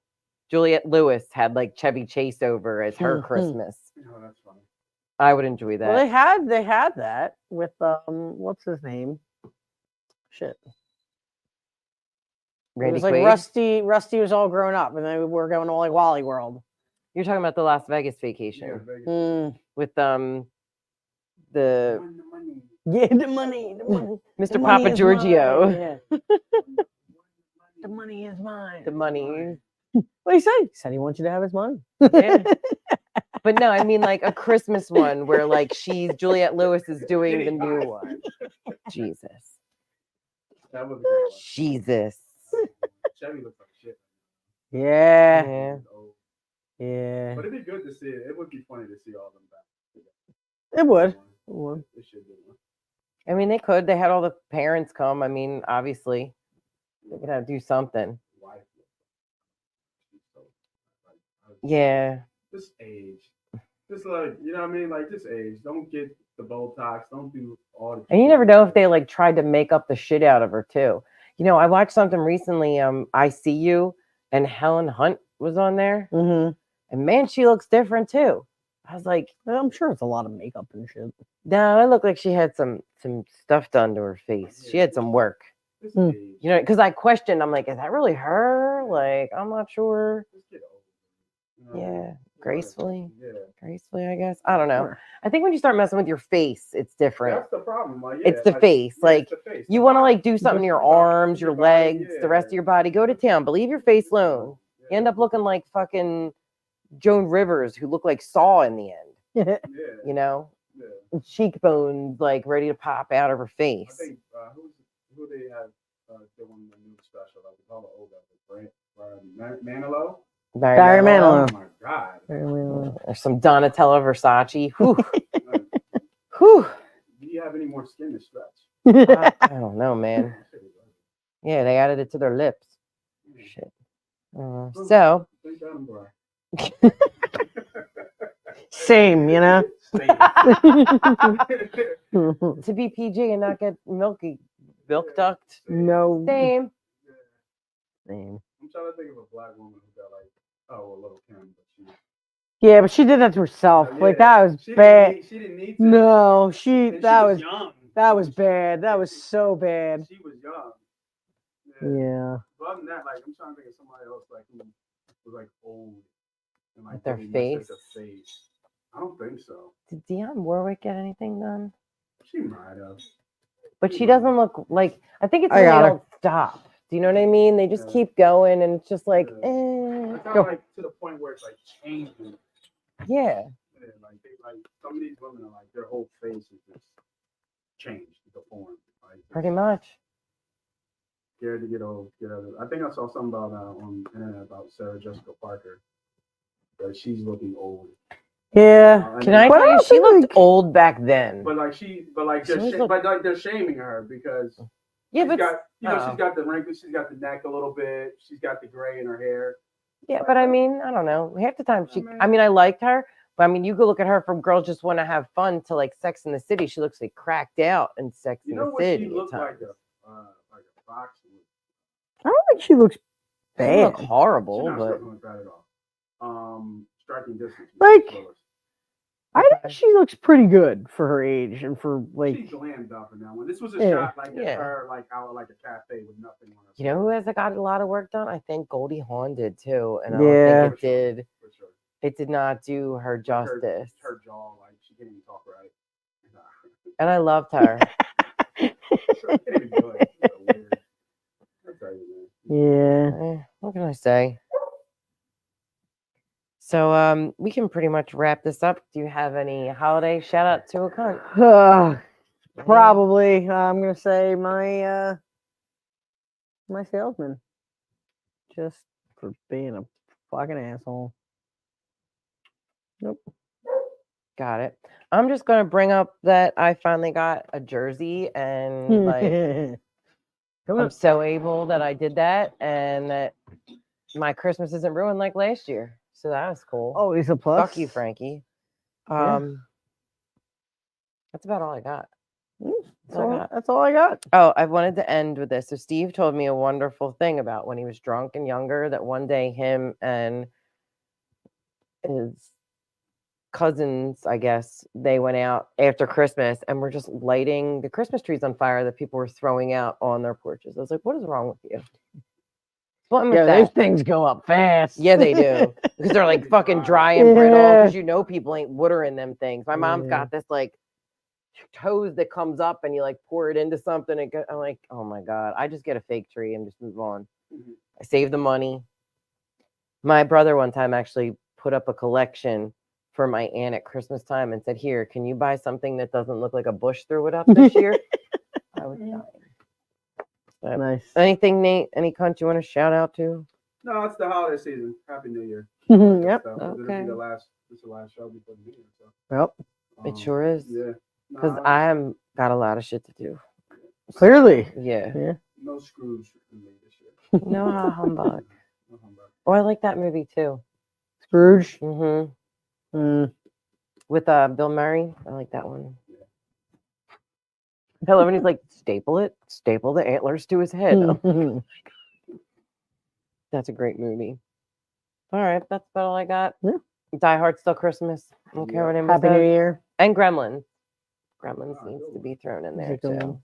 Juliette Lewis had like Chevy Chase over as her Christmas. Oh, that's funny. I would enjoy that. Well, they had that with what's his name? Shit. Randy it was like Quaid? Rusty was all grown up, and then we're going to like Wally World. You're talking about the Las Vegas Vacation. Yeah, Vegas. With the Yeah, the money. Mr. The money Papa is Giorgio. mine. Yeah. The money is mine. The money. What he say? He said he wants you to have his money. Yeah. But no, I mean like a Christmas one where like Juliette Lewis is doing the new one. Jesus. That was a good one. Jesus. Chevy looks like shit. Yeah. Yeah. But it'd be good to see it. It would be funny to see all of them back. It would. It should be one. I mean, they could. They had all the parents come. I mean, obviously, they could have to do something. Yeah. This age. Just like, you know what I mean? Like, this age. Don't get the Botox. Don't do all the. And you never know if they like tried to make up the shit out of her too. You know, I watched something recently. I See You, and Helen Hunt was on there, and man, she looks different too. I was like, I'm sure it's a lot of makeup and shit. No, it looked like she had some stuff done to her face. She had some work. You know, because I questioned. I'm like, is that really her? Like, I'm not sure. Yeah, gracefully. Gracefully, I guess. I don't know. I think when you start messing with your face, it's different. That's the problem. Like, it's the face. Like, you want to like do something to your arms, your legs, the rest of your body. Go to town. But leave your face alone. You end up looking like fucking Joan Rivers, who looked like Saw in the end. You know, cheekbones like ready to pop out of her face. I think who they have doing the new special? Like all the old guys, Manilow. Barry Manilow. Oh my God. There's some Donatella Versace. Whew. Whew. Do you have any more skin to stretch? I don't know, man. Yeah, they added it to their lips. Shit. So. Same, you know. To be PG and not get milk duct. No. Same. Same. I'm trying to think of a black woman who got like, a little Kim, but she. Yeah, but she did that to herself. Yeah, like that was bad. She didn't need to. No, that was young. That was bad. That was so bad. She was young. Yeah. But other than that, like I'm trying to think of somebody else like who was like old and like with their face. I don't think so. Did Dionne Warwick get anything done? She might have. But she doesn't look like. I think it's when they don't stop. Do you know what I mean? They just keep going, and it's just like, It's kind of like to the point where it's like changing. Yeah. Like some of these women are like their whole face is just changed the form. Like, pretty much. Scared to get old. I think I saw something about on the internet about Sarah Jessica Parker. That she's looking old. Yeah. Can I tell you, she looked old back then. But they're shaming her because she's got the wrinkles, she's got the neck a little bit, she's got the gray in her hair. Yeah, but I mean, I don't know. Half the time I liked her, but I mean, you go look at her from Girls Just Want to Have Fun to like Sex in the City. She looks like cracked out in Sex in the City. She looked like a fox. I don't think she looks bad. She look horrible, she's not but looking bad at all. Striking distance. I think she looks pretty good for her age and for like. She glammed up in that one. This was a shot like her like out like a cafe with nothing on her. You know who has got a lot of work done? I think Goldie Hawn did too, and I don't think it did. Sure. It did not do her justice. Her jaw, like she can't even talk right. And I loved her. Yeah. What can I say? So we can pretty much wrap this up. Do you have any holiday shout out to a cunt? Probably. I'm gonna say my salesman. Just for being a fucking asshole. Nope. Got it. I'm just gonna bring up that I finally got a jersey, and like I'm so able that I did that, and that my Christmas isn't ruined like last year. So that was cool. Oh, he's a plus. Fuck you, Frankie. That's about all I got. That's all I got. Oh, I wanted to end with this. So Steve told me a wonderful thing about when he was drunk and younger, that one day him and his cousins, I guess, they went out after Christmas and were just lighting the Christmas trees on fire that people were throwing out on their porches. I was like, what is wrong with you? Those things go up fast. Yeah, they do. Because they're like fucking dry and brittle. Because people ain't watering them things. My mom's got this like toes that comes up and you like pour it into something. I'm like, oh my God, I just get a fake tree and just move on. I save the money. My brother one time actually put up a collection for my aunt at Christmas time and said, here, can you buy something that doesn't look like a bush threw it up this year? I was dying. But Nice. Anything, Nate? Any cunt you want to shout out to? No, it's the holiday season. Happy New Year. Yep. Okay. This is the last show before the New Year. So. Yep. It sure is. Yeah. Because I got a lot of shit to do. Clearly. Yeah. No Scrooge in me this year. No humbug. No humbug. Oh, I like that movie too. Scrooge. With Bill Murray. I like that one. I love when he's like, staple the antlers to his head. That's a great movie. All right, that's about all I got. Yeah. Die Hard, Still Christmas. I don't care what anybody Happy says. New Year. And Gremlins. Gremlins needs to be thrown in there too.